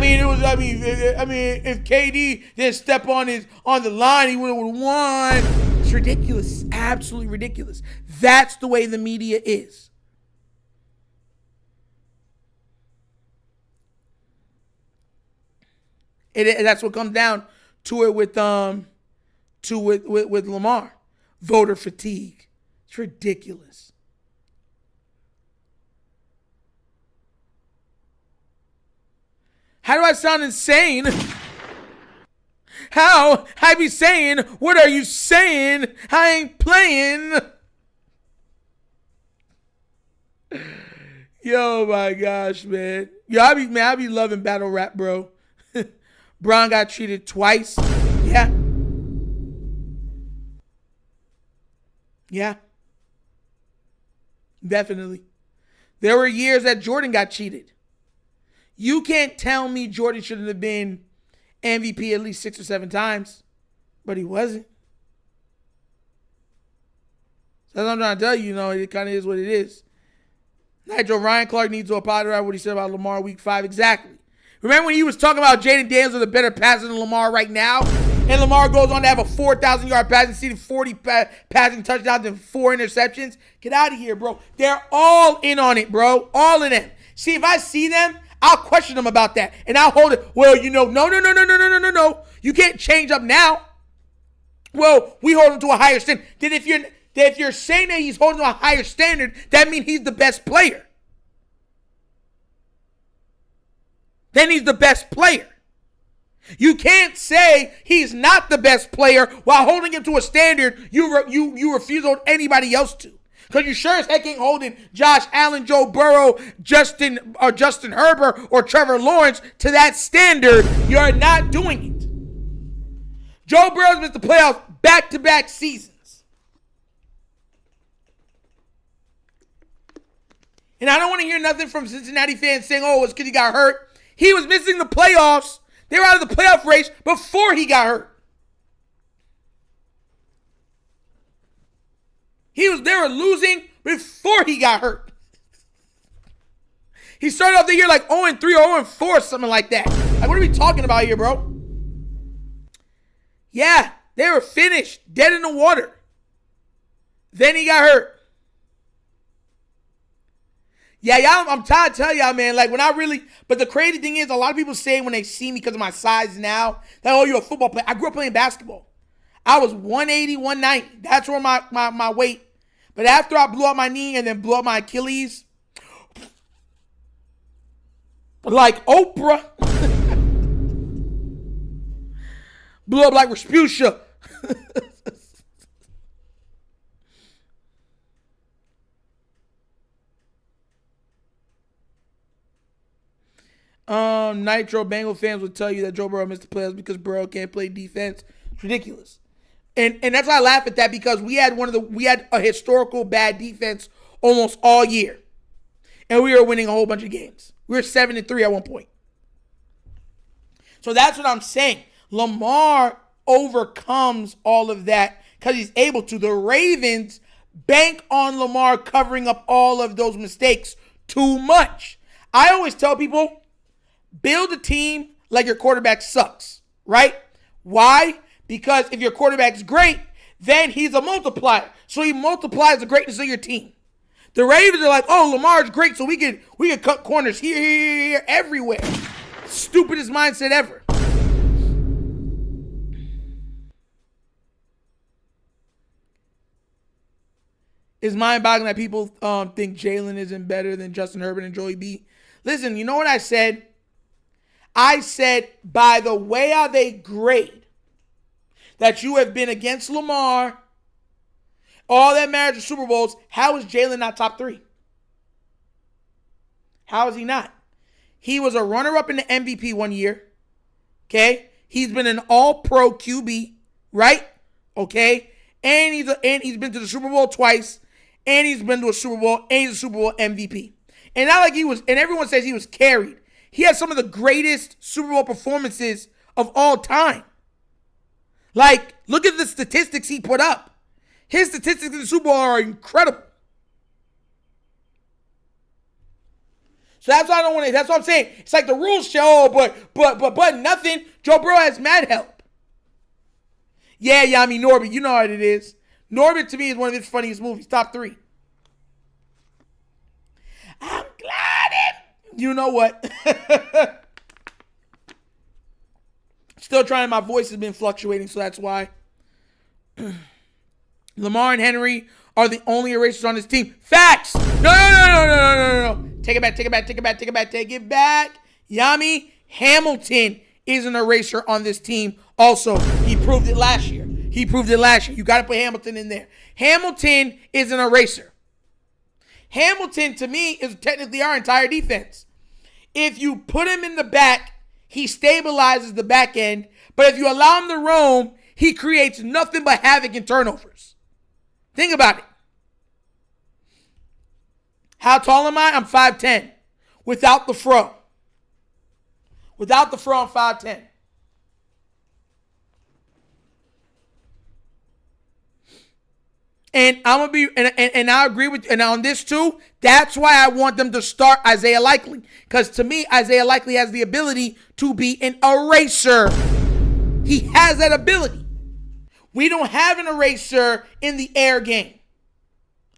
KD didn't step on the line, he would have won. It's ridiculous. Absolutely ridiculous. That's the way the media is. That's what comes down to it with Lamar. Voter fatigue. It's ridiculous. How do I sound insane? How? I be saying, what are you saying? I ain't playing. Yo, my gosh, man. Yo, I be loving battle rap, bro. Bron got treated twice. Yeah. Yeah. Definitely. There were years that Jordan got cheated. You can't tell me Jordan shouldn't have been MVP at least 6 or 7 times, but he wasn't. So that's what I'm trying to tell you, it kind of is what it is. Nitro, Ryan Clark needs to apologize what he said about Lamar week 5. Exactly. Remember when he was talking about Jaden Daniels with a better passer than Lamar right now? And Lamar goes on to have a 4,000-yard passing season, 40 passing touchdowns, and 4 interceptions? Get out of here, bro. They're all in on it, bro. All of them. See, if I see them, I'll question them about that. And I'll hold it. Well, no. You can't change up now. Well, we hold him to a higher standard. Then if you're saying that he's holding to a higher standard, that means he's the best player. Then he's the best player. You can't say he's not the best player while holding him to a standard you refuse to hold anybody else to. Because you sure as heck ain't holding Josh Allen, Joe Burrow, Justin Herbert, or Trevor Lawrence to that standard. You're not doing it. Joe Burrow's missed the playoffs back-to-back seasons. And I don't want to hear nothing from Cincinnati fans saying, oh, it's because he got hurt. He was missing the playoffs. They were out of the playoff race before he got hurt. They were losing before he got hurt. He started off the year like 0-3 or 0-4, something like that. Like, what are we talking about here, bro? Yeah, they were finished, dead in the water. Then he got hurt. Yeah, y'all, I'm tired to tell y'all, man. Like, but the crazy thing is, a lot of people say when they see me because of my size now, that, oh, you're a football player. I grew up playing basketball. I was 180, 190. That's where my weight. But after I blew out my knee and then blew out my Achilles, like Oprah, blew up like Rasputia. Nitro Bengal fans will tell you that Joe Burrow missed the playoffs because Burrow can't play defense. It's ridiculous. And that's why I laugh at that, because we had a historical bad defense almost all year. And we were winning a whole bunch of games. We were 7-3 at one point. So that's what I'm saying. Lamar overcomes all of that because he's able to. The Ravens bank on Lamar covering up all of those mistakes too much. I always tell people, build a team like your quarterback sucks, right? Why? Because if your quarterback's great, then he's a multiplier. So he multiplies the greatness of your team. The Ravens are like, oh, Lamar's great, so we can cut corners here, everywhere. Stupidest mindset ever. It's mind-boggling that people think Jalen isn't better than Justin Herbert and Joey B. Listen, you know what I said? I said, by the way how they grade, that you have been against Lamar, all that matters is Super Bowls, how is Jalen not top 3? How is he not? He was a runner-up in the MVP one year, okay? He's been an all-pro QB, right? Okay? And he's been to the Super Bowl twice, and he's been to a Super Bowl, and he's a Super Bowl MVP. And not like he was, and everyone says he was carried. He has some of the greatest Super Bowl performances of all time. Like, look at the statistics he put up. His statistics in the Super Bowl are incredible. So that's why I don't want to. That's what I'm saying. It's like the rules show, but nothing. Joe Burrow has mad help. Yeah, I mean Norbit, you know what it is. Norbit to me is one of his funniest movies, top 3. I'm glad you know what? Still trying. My voice has been fluctuating, so that's why. Lamar and Henry are the only erasers on this team. Facts. No. Take it back. Yami Hamilton is an eraser on this team. Also, he proved it last year. You got to put Hamilton in there. Hamilton is an eraser. Hamilton, to me, is technically our entire defense. If you put him in the back, he stabilizes the back end. But if you allow him to roam, he creates nothing but havoc and turnovers. Think about it. How tall am I? I'm 5'10". Without the fro. I'm 5'10". And I'm gonna be, and I agree with, and on this too, that's why I want them to start Isaiah Likely. Because to me, Isaiah Likely has the ability to be an eraser. He has that ability. We don't have an eraser in the air game,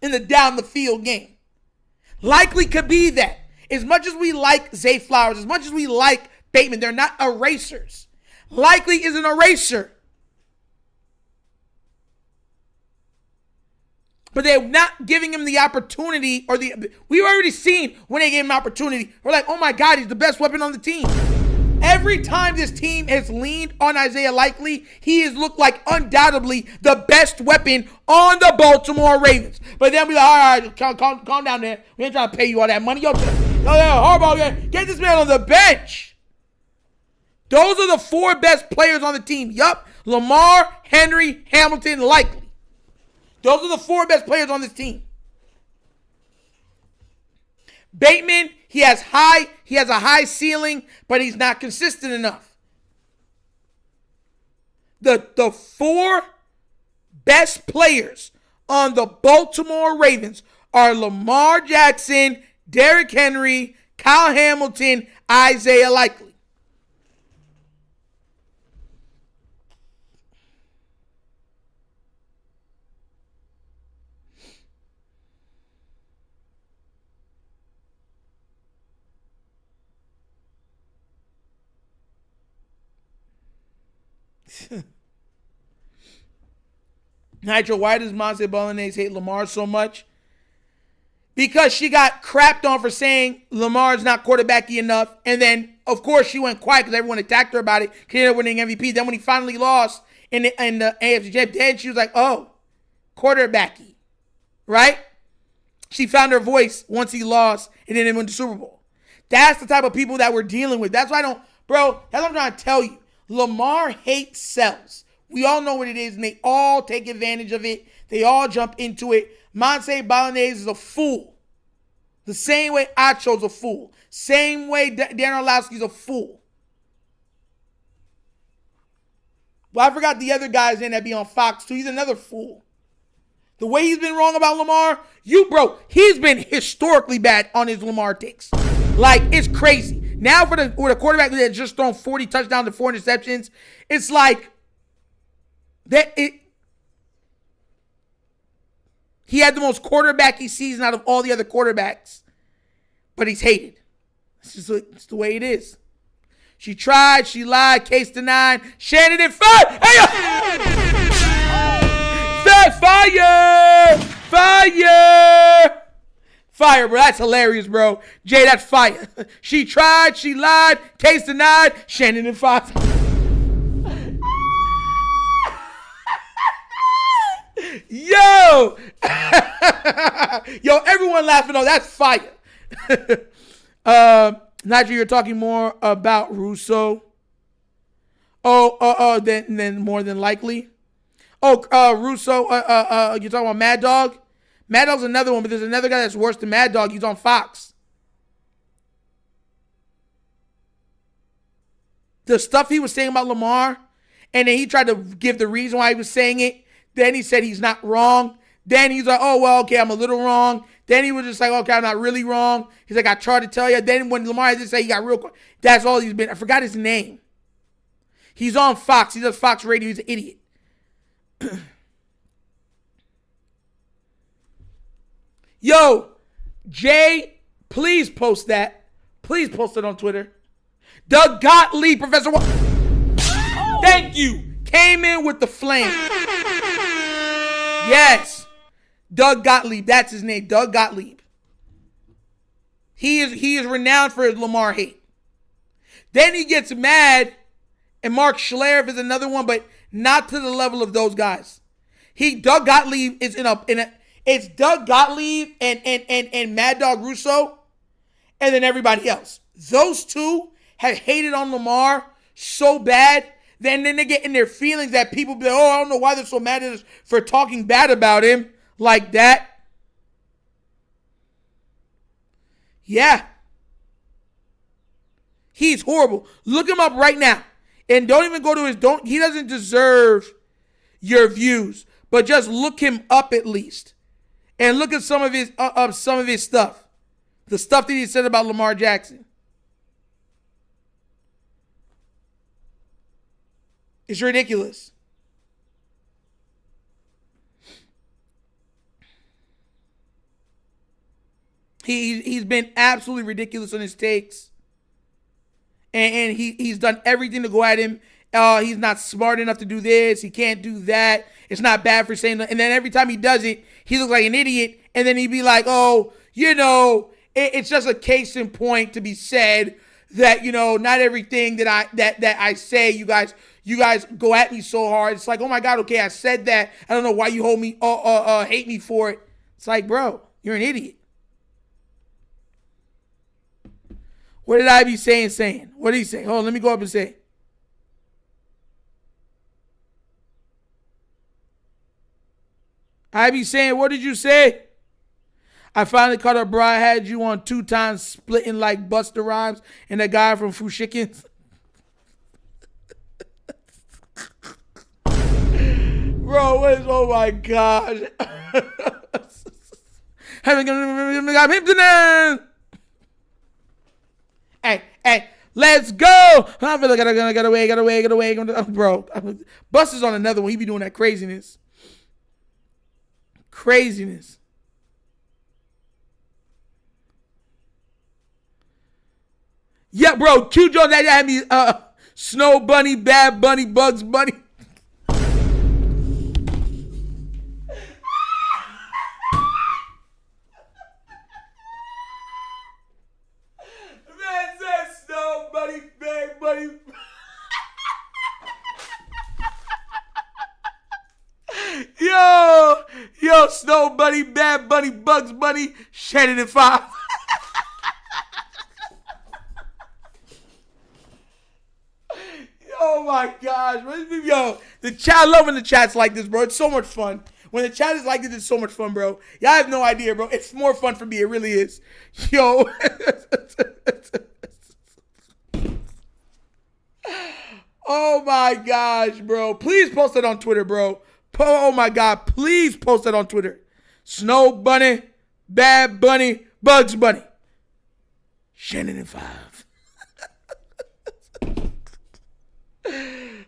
in the down the field game. Likely could be that. As much as we like Zay Flowers, as much as we like Bateman, they're not erasers. Likely is an eraser. But they're not giving him the opportunity, or we've already seen when they gave him opportunity. We're like, oh my God, he's the best weapon on the team. Every time this team has leaned on Isaiah Likely, he has looked like undoubtedly the best weapon on the Baltimore Ravens. But then we're like, all right, calm down there. We ain't trying to pay you all that money. Harbaugh, get this man on the bench. Those are the 4 best players on the team. Yup, Lamar, Henry, Hamilton, Likely. Those are the 4 best players on this team. Bateman, he has a high ceiling, but he's not consistent enough. The 4 best players on the Baltimore Ravens are Lamar Jackson, Derrick Henry, Kyle Hamilton, Isaiah Likely. Nitro, why does Monse Bolognese hate Lamar so much? Because she got crapped on for saying Lamar's not quarterbacky enough. And then, of course, she went quiet because everyone attacked her about it. He ended up winning MVP. Then when he finally lost in the AFC Championship, then she was like, oh, quarterbacky. Right? She found her voice once he lost and then they went to Super Bowl. That's the type of people that we're dealing with. That's why that's what I'm trying to tell you. Lamar hates sells. We all know what it is, and they all take advantage of it. They all jump into it. Monse Bolognese is a fool. The same way Acho's a fool. Same way Dan Orlovsky's a fool. Well, I forgot the other guys in that be on Fox, too. He's another fool. The way he's been wrong about Lamar, he's been historically bad on his Lamar takes. Like, it's crazy. Now with a quarterback that has just thrown 40 touchdowns and 4 interceptions, it's like he had the most quarterbacky season out of all the other quarterbacks, but he's hated. It's the way it is. She tried, she lied, case denied. Shannon and fire! Hey! Fire, bro. That's hilarious, bro. Jay, that's fire. She tried, she lied, case denied. Shannon and fire. Yo! Yo, everyone laughing. Oh, that's fire. Nigel, you're talking more about Russo. Then more than likely. Russo. You're talking about Mad Dog. Mad Dog's another one, but there's another guy that's worse than Mad Dog. He's on Fox. The stuff he was saying about Lamar, and then he tried to give the reason why he was saying it. Then he said he's not wrong. Then he's like, oh, well, okay, I'm a little wrong. Then he was just like, okay, I'm not really wrong. He's like, I tried to tell you. Then when Lamar had to say he got real quick, that's all he's been. I forgot his name. He's on Fox. He does Fox Radio. He's an idiot. Yo, Jay, please post that. Please post it on Twitter. Doug Gottlieb, Professor. Thank you. Came in with the flame. Yes. Doug Gottlieb. That's his name. Doug Gottlieb. He is renowned for his Lamar hate. Then he gets mad, and Mark Schlereth is another one, but not to the level of those guys. Doug Gottlieb is it's Doug Gottlieb and Mad Dog Russo, and then everybody else. Those two have hated on Lamar so bad, then they get in their feelings that people be like, oh, I don't know why they're so mad at us for talking bad about him like that. Yeah. He's horrible. Look him up right now. And don't even go to he doesn't deserve your views, but just look him up at least. And look at some of his stuff. The stuff that he said about Lamar Jackson. It's ridiculous. He's been absolutely ridiculous on his takes. And he's done everything to go at him. He's not smart enough to do this. He can't do that. It's not bad for saying that. And then every time he does it, he looks like an idiot. And then he'd be like, oh, it's just a case in point to be said that, not everything that I say, you guys go at me so hard. It's like, oh my God, okay, I said that. I don't know why you hate me for it. It's like, bro, you're an idiot. What did I be saying? What did he say? Hold on, let me go up and say. I be saying, what did you say? I finally caught up, bro. I had you on 2 times splitting like Busta Rhymes and that guy from Fushikins. Bro, what is, oh my gosh. Hey, let's go. I feel like I gotta away. Bro, Busta's on another one. He be doing that craziness. Yeah, bro. Q Jones that had me Snow Bunny, Bad Bunny, Bugs Bunny. Man said Snow Bunny, Bad Bunny. Yo, Snow Bunny, Bad Bunny, Bugs Bunny, Shannon and 5. Oh my gosh. Yo, the chat, loving the chats like this, bro. It's so much fun. When the chat is like this, it's so much fun, bro. Y'all have no idea, bro. It's more fun for me. It really is. Yo. Oh my gosh, bro. Please post it on Twitter, bro. Oh my God. Please post it on Twitter. Snow Bunny, Bad Bunny, Bugs Bunny. Shannon and 5.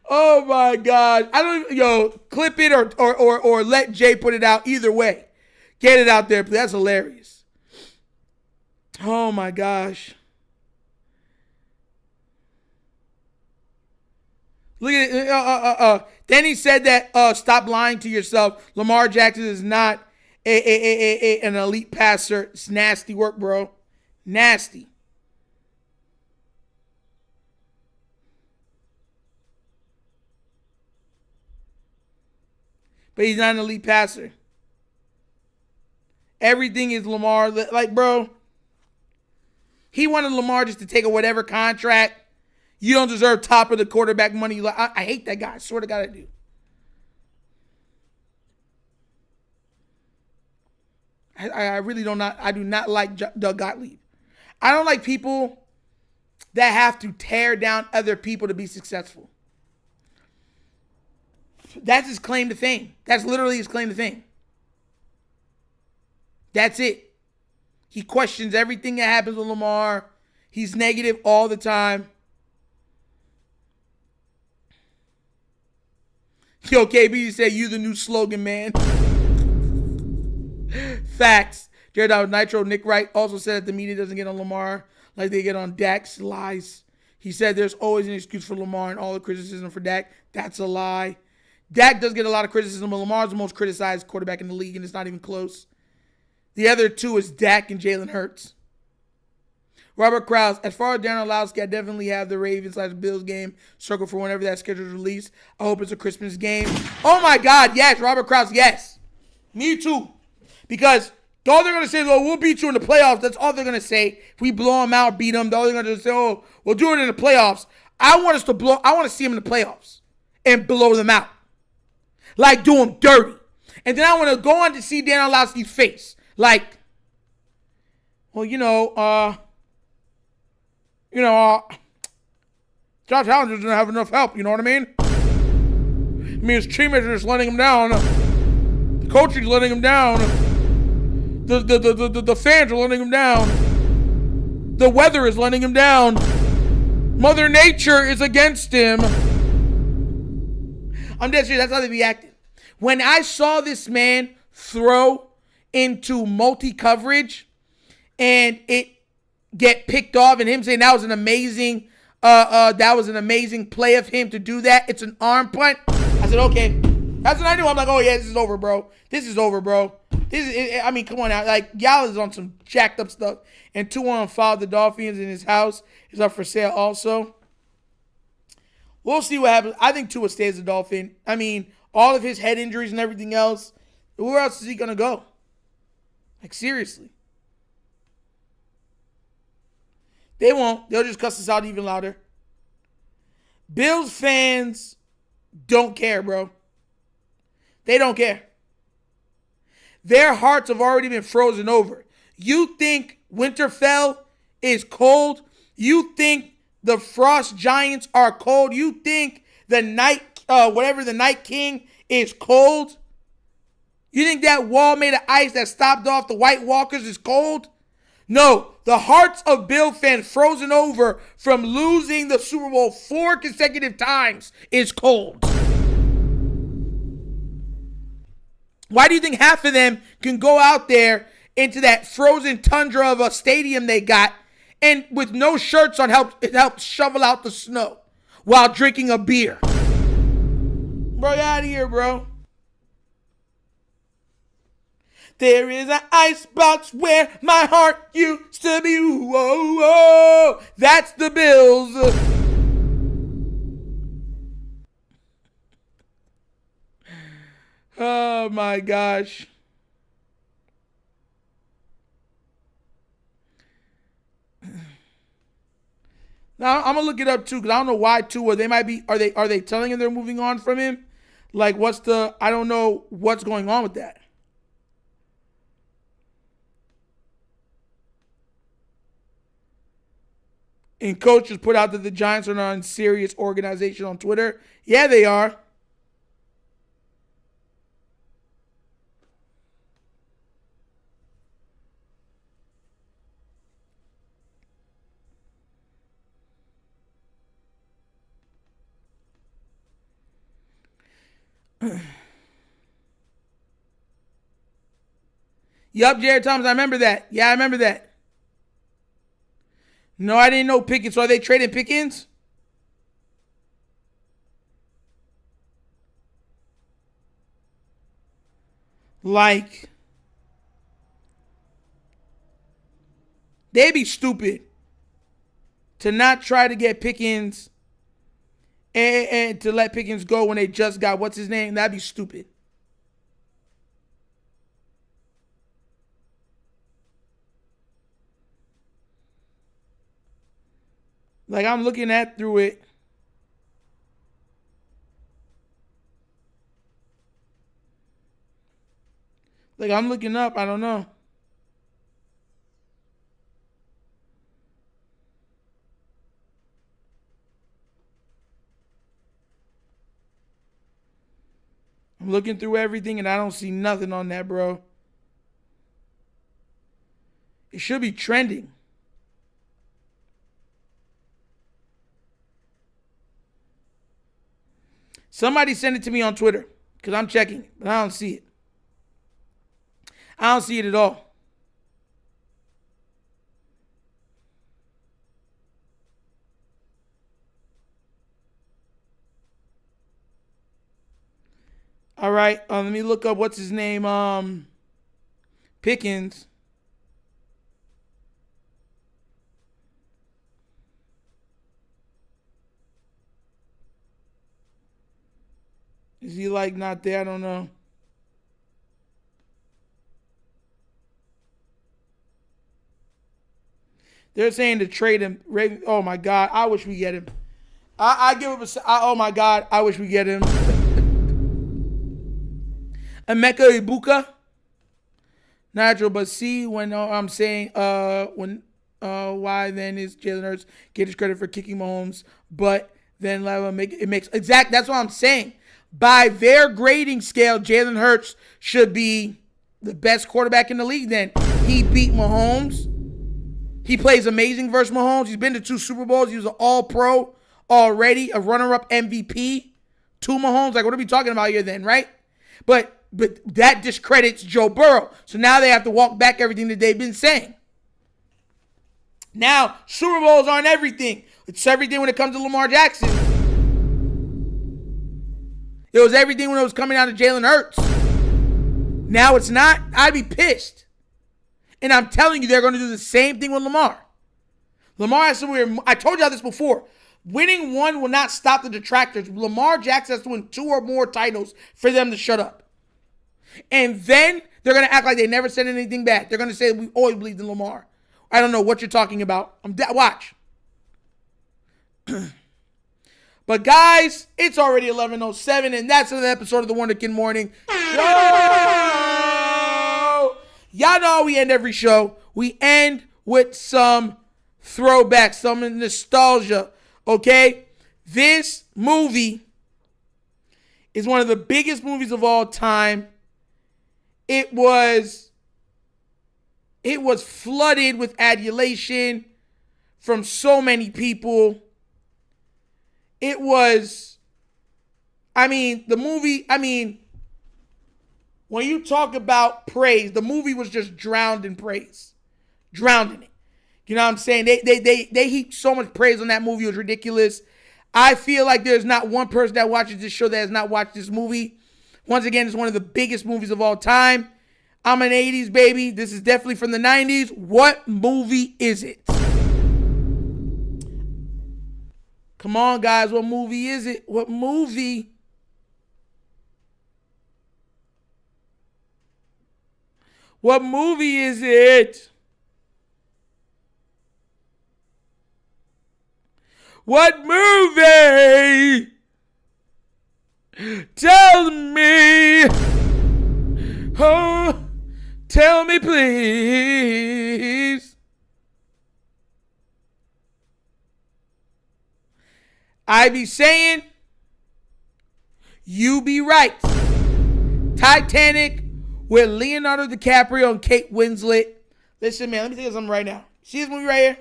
Oh my God. Clip it or let Jay put it out. Either way. Get it out there, please. That's hilarious. Oh my gosh. Look at it. Then he said that stop lying to yourself. Lamar Jackson is not an elite passer. It's nasty work, bro. Nasty. But he's not an elite passer. Everything is Lamar. Like, bro, he wanted Lamar just to take a whatever contract. You don't deserve top of the quarterback money. Like, I hate that guy. I swear to God I do. I really I do not like Doug Gottlieb. I don't like people that have to tear down other people to be successful. That's his claim to fame. That's literally his claim to fame. That's it. He questions everything that happens with Lamar. He's negative all the time. Yo, KB said, you the new slogan, man. Facts. Jared out Nitro. Nick Wright also said that the media doesn't get on Lamar like they get on Dak's. Lies. He said there's always an excuse for Lamar and all the criticism for Dak. That's a lie. Dak does get a lot of criticism, but Lamar's the most criticized quarterback in the league, and it's not even close. The other two is Dak and Jalen Hurts. Robert Krause, as far as Darren Orlovsky, I definitely have the Ravens/Bills game circled for whenever that schedule is released. I hope it's a Christmas game. Oh my God, yes, Robert Krause, yes. Me too. Because all they're going to say is, oh, we'll beat you in the playoffs. That's all they're going to say. If we blow them out, beat them, all they're going to say, oh, we'll do it in the playoffs. I want to see them in the playoffs and blow them out. Like, do them dirty. And then I want to go on to see Darren Orlovsky's face. Like, well, Josh Allen doesn't have enough help, you know what I mean? I mean, his teammates are just letting him down. The coaching's letting him down. The fans are letting him down. The weather is letting him down. Mother Nature is against him. I'm dead serious. That's how they be acting. When I saw this man throw into multi-coverage and it get picked off, and him saying that was an amazing play of him to do that. It's an arm punt. I said, okay. That's what I knew. I'm like, oh yeah, this is over, bro. This is over, bro. I mean, come on now. Like, y'all is on some jacked up stuff. And 2-1 followed the Dolphins in his house. Is up for sale also. We'll see what happens. I think Tua stays a Dolphin. I mean, all of his head injuries and everything else. Where else is he going to go? Like, seriously. They won't. They'll just cuss us out even louder. Bills fans don't care, bro. They don't care. Their hearts have already been frozen over. You think Winterfell is cold? You think the Frost Giants are cold? You think the the Night King is cold? You think that wall made of ice that stopped off the White Walkers is cold? No, the hearts of Bill fans frozen over from losing the Super Bowl 4 consecutive times is cold. Why do you think half of them can go out there into that frozen tundra of a stadium they got and with no shirts on help shovel out the snow while drinking a beer? Bro, get out of here, bro. There is an icebox where my heart used to be. Whoa, whoa. That's the Bills. Oh, my gosh. Now, I'm going to look it up, too, because I don't know why, too. Or they might be, are they telling him they're moving on from him? Like, I don't know what's going on with that. And coaches put out that the Giants are not a serious organization on Twitter. Yeah, they are. Yup, Jared Thomas, I remember that. Yeah, I remember that. No, I didn't know Pickens. So are they trading Pickens? Like, they'd be stupid to not try to get Pickens and to let Pickens go when they just got, what's his name? That'd be stupid. Like, I'm looking at through it. Like, I'm looking up. I don't know. I'm looking through everything and I don't see nothing on that, bro. It should be trending. Somebody send it to me on Twitter because I'm checking it, but I don't see it. I don't see it at all. All right, let me look up what's his name. Pickens. Is he like not there? I don't know. They're saying to trade him. Oh my God, I wish we get him. I give him oh my God, I wish we get him. Emeka Ibuka. Natural, but see when I'm saying why then is Jalen Hurts get his credit for kicking Mahomes, but then it makes exact. That's what I'm saying. By their grading scale, Jalen Hurts should be the best quarterback in the league. Then he beat Mahomes. He plays amazing versus Mahomes. He's been to 2 Super Bowls. He was an All-Pro already, a runner-up MVP to Mahomes. Like, what are we talking about here then, right? But that discredits Joe Burrow. So now they have to walk back everything that they've been saying. Now, Super Bowls aren't everything. It's everything when it comes to Lamar Jackson. It was everything when it was coming out of Jalen Hurts. Now it's not. I'd be pissed. And I'm telling you, they're going to do the same thing with Lamar. Lamar has to win. I told y'all this before. Winning one will not stop the detractors. Lamar Jackson has to win 2 or more titles for them to shut up. And then they're going to act like they never said anything bad. They're going to say, we always believed in Lamar. I don't know what you're talking about. Watch. But guys, it's already 11:07, and that's another episode of the Wunderkind Morning Show. Y'all know how we end every show. We end with some throwback, some nostalgia, okay? This movie is one of the biggest movies of all time. It was flooded with adulation from so many people. It was, the movie, when you talk about praise, the movie was just drowned in praise. Drowned in it. You know what I'm saying? They heaped so much praise on that movie. It was ridiculous. I feel like there's not one person that watches this show that has not watched this movie. Once again, it's one of the biggest movies of all time. I'm an 80s baby. This is definitely from the 90s. What movie is it? Come on, guys. What movie is it? What movie? What movie is it? What movie? Tell me. Oh, tell me, please. I be saying, you be right. Titanic with Leonardo DiCaprio and Kate Winslet. Listen, man, let me tell you something right now. See this movie right here?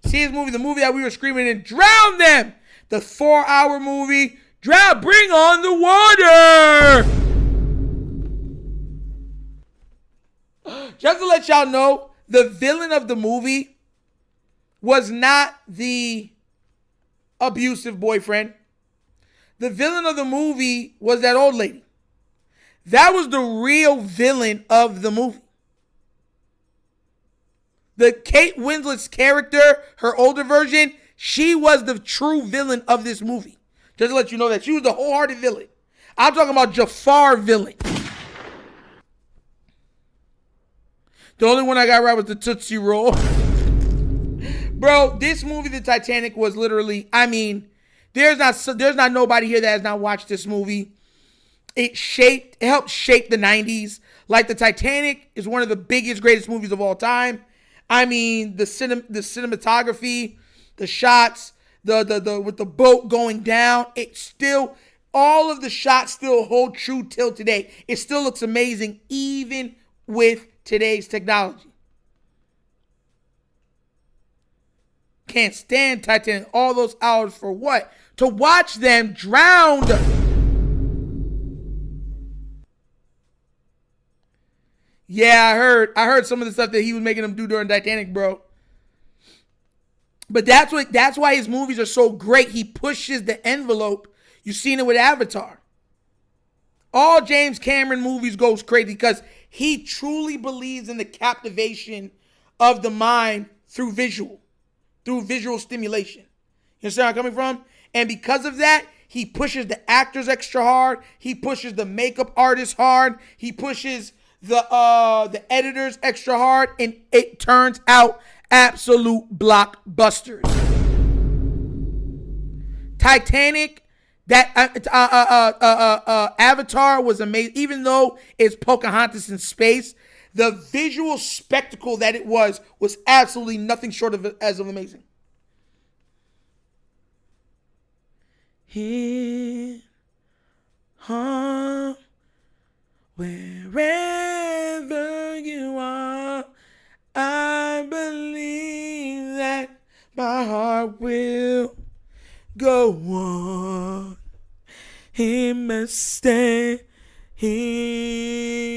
See this movie? The movie that we were screaming in, drown them! The 4-hour movie, drown, bring on the water! Just to let y'all know, the villain of the movie was not the abusive boyfriend. The villain of the movie was that old lady. That was the real villain of the movie. The Kate Winslet's character, her older version, she was the true villain of this movie. Just to let you know that she was the wholehearted villain. I'm talking about Jafar villain. The only one I got right was the Tootsie Roll. Bro, this movie, The Titanic, was literally, I mean, there's not nobody here that has not watched this movie. It helped shape the 90s. Like, The Titanic is one of the biggest, greatest movies of all time. I mean, the cinematography, the shots, the with the boat going down, it still, all of the shots still hold true till today. It still looks amazing, even with today's technology. Can't stand Titanic all those hours for what? To watch them drowned. Yeah, I heard some of the stuff that he was making them do during Titanic, bro. But that's why his movies are so great. He pushes the envelope. You've seen it with Avatar. All James Cameron movies goes crazy because he truly believes in the captivation of the mind through visual stimulation. You understand where I'm coming from? And because of that, he pushes the actors extra hard. He pushes the makeup artists hard. He pushes the editors extra hard, and it turns out absolute blockbusters. Titanic, that Avatar was amazing. Even though it's Pocahontas in space, the visual spectacle that it was absolutely nothing short of amazing. Here, wherever you are, I believe that my heart will go on. He must stay. He's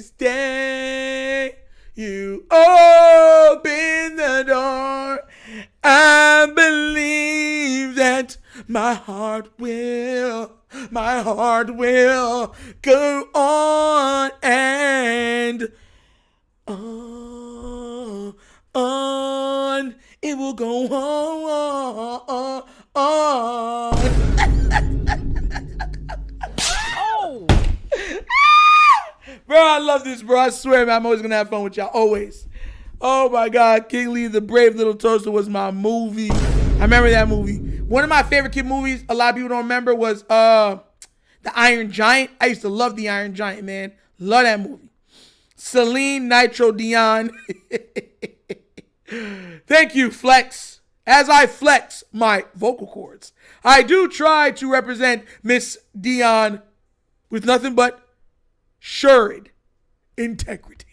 stay. You open the door. I believe that my heart will go on and on. It will go on. Oh. Bro, I love this, bro. I swear, man, I'm always gonna have fun with y'all. Always. Oh my God, King Lee, the Brave Little Toaster was my movie. I remember that movie. One of my favorite kid movies, a lot of people don't remember, was The Iron Giant. I used to love The Iron Giant, man. Love that movie. Celine Nitro Dion. Thank you, Flex. As I flex my vocal cords, I do try to represent Miss Dion with nothing but assured integrity.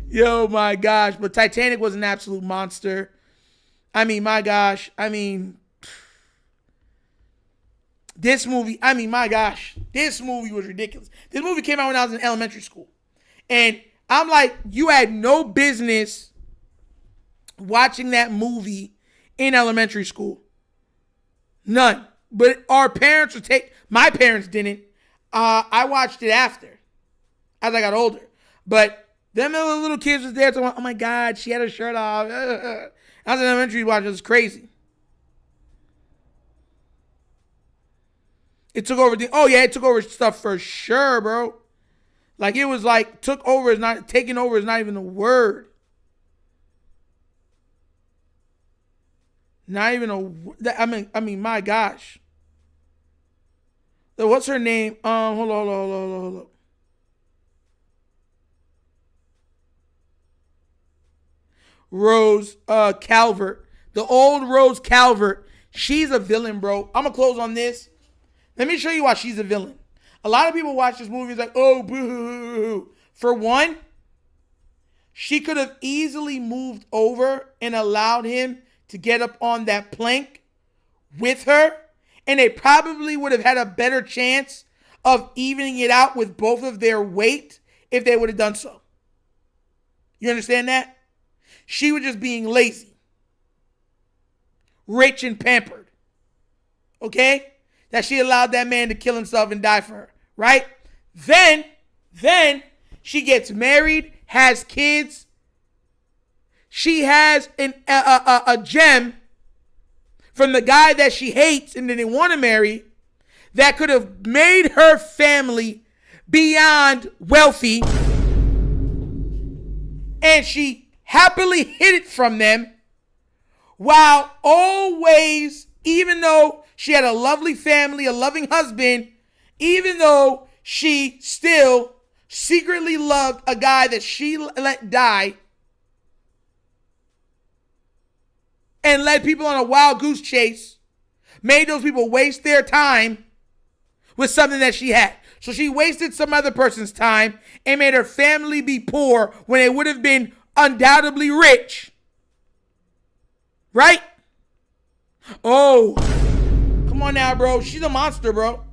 Yo, my gosh. But Titanic was an absolute monster. I mean, my gosh. I mean, this movie, my gosh. This movie was ridiculous. This movie came out when I was in elementary school. And I'm like, you had no business watching that movie in elementary school. None. But our parents would my parents didn't. I watched it after, as I got older. But them little kids was there talking, oh my God, she had her shirt off. I was in elementary watching. It was crazy. It took over it took over stuff for sure, bro. Like, it was like, taking over is not even a word. Not even I mean, my gosh. So what's her name? Hold on. Rose Calvert. The old Rose Calvert. She's a villain, bro. I'm going to close on this. Let me show you why she's a villain. A lot of people watch this movie and like, oh, boo. For one, she could have easily moved over and allowed him to get up on that plank with her, and they probably would have had a better chance of evening it out with both of their weight if they would have done so. You understand that? She was just being lazy, rich and pampered. Okay? That she allowed that man to kill himself and die for her, right? Then she gets married, has kids. She has a gem from the guy that she hates and didn't want to marry that could have made her family beyond wealthy. And she happily hid it from them, while always, even though she had a lovely family, a loving husband, even though she still secretly loved a guy that she let die and led people on a wild goose chase, made those people waste their time with something that she had. So she wasted some other person's time and made her family be poor when they would have been undoubtedly rich. Right? Oh, come on now, bro. She's a monster, bro.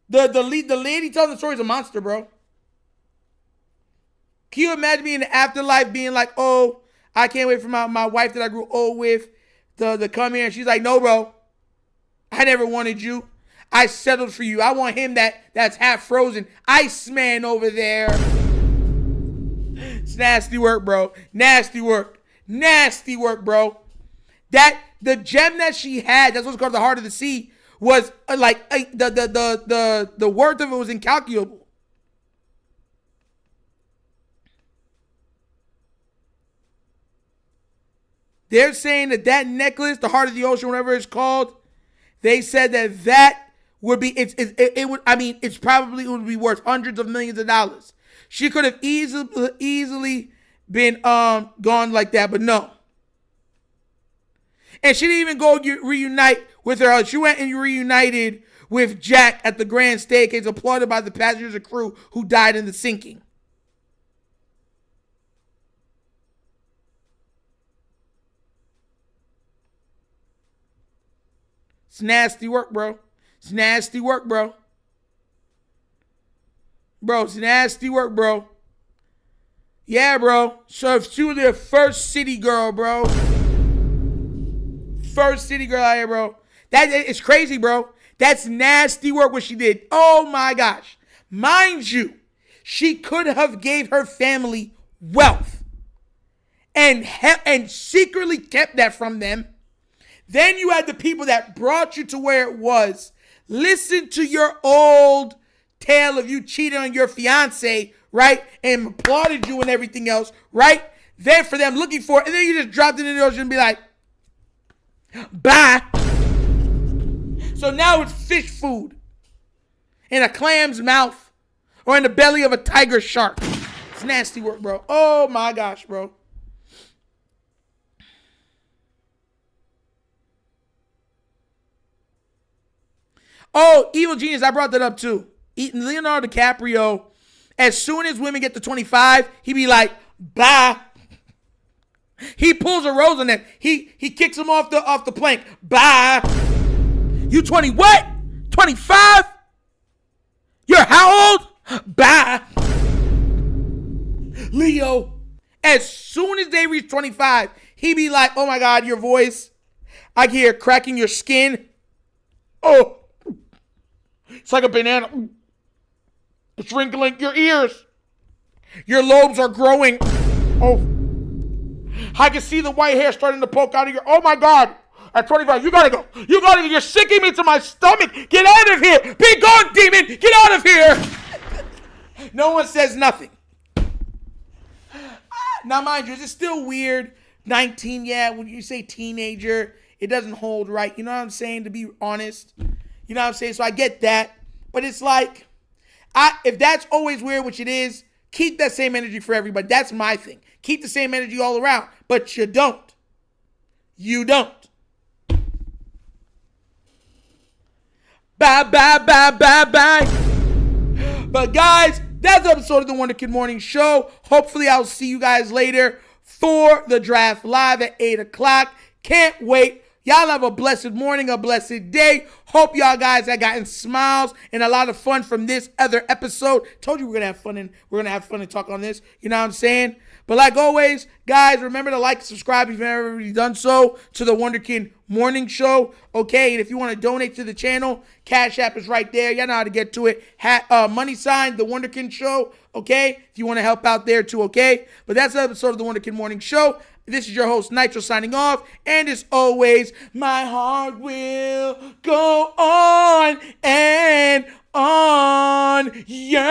The lady telling the story is a monster, bro. Can you imagine me in the afterlife being like, oh, I can't wait for my wife that I grew old with to come here. And she's like, no, bro. I never wanted you. I settled for you. I want him that's half frozen. Iceman over there. It's nasty work, bro. Nasty work. Nasty work, bro. The gem that she had, that's what's called the heart of the sea, was the worth of it was incalculable. They're saying that necklace, the heart of the ocean, whatever it's called, they said that would be it would be worth hundreds of millions of dollars. She could have easily been gone like that, but no. And she didn't even go reunite with her. She went and reunited with Jack at the grand staircase, applauded by the passengers and crew who died in the sinking. It's nasty work, bro. It's nasty work, bro. Bro, it's nasty work, bro. Yeah, bro. So if she was their first city girl, bro. First city girl out here, bro. That is crazy, bro. That's nasty work what she did. Oh my gosh. Mind you, she could have gave her family wealth and secretly kept that from them. Then you had the people that brought you to where it was. Listen to your old tale of you cheating on your fiance, right? And applauded you and everything else, right? Then for them looking for it, and then you just dropped it in the ocean and be like, bye. So now it's fish food in a clam's mouth or in the belly of a tiger shark. It's nasty work, bro. Oh my gosh, bro. Oh, Evil Genius, I brought that up too. Leonardo DiCaprio, as soon as women get to 25, he be like, bye. He pulls a rose on them. He kicks them off the plank. Bye. You 20 what? 25? You're how old? Bye. Leo, as soon as they reach 25, he be like, oh my God, your voice. I can hear cracking your skin. Oh. It's like a banana. It's wrinkling your ears. Your lobes are growing. Oh. I can see the white hair starting to poke out of your... Oh, my God. At 25, you gotta go. You gotta go. You're sinking me to my stomach. Get out of here. Be gone, demon. Get out of here. No one says nothing. Now, mind you, is it still weird? 19, yeah, when you say teenager, it doesn't hold right. You know what I'm saying? To be honest. You know what I'm saying? So I get that. But it's like, if that's always weird, which it is, keep that same energy for everybody. That's my thing. Keep the same energy all around. But you don't. You don't. Bye, bye, bye, bye, bye. But guys, that's the episode of the Wonder Kid Morning Show. Hopefully I'll see you guys later for the draft live at 8 o'clock. Can't wait. Y'all have a blessed morning, a blessed day. Hope y'all guys have gotten smiles and a lot of fun from this other episode. Told you we're gonna have fun and talk on this. You know what I'm saying? But like always, guys, remember to like and subscribe if you've never already done so to the Wonder Kid Morning Show. Okay, and if you want to donate to the channel, Cash App is right there. Y'all know how to get to it. Money sign, The Wonder Kid Show. Okay, if you want to help out there too. Okay, but that's the episode of the Wonder Kid Morning Show. This is your host, Nitro, signing off. And as always, my heart will go on and on. Yeah.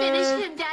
Finish him down.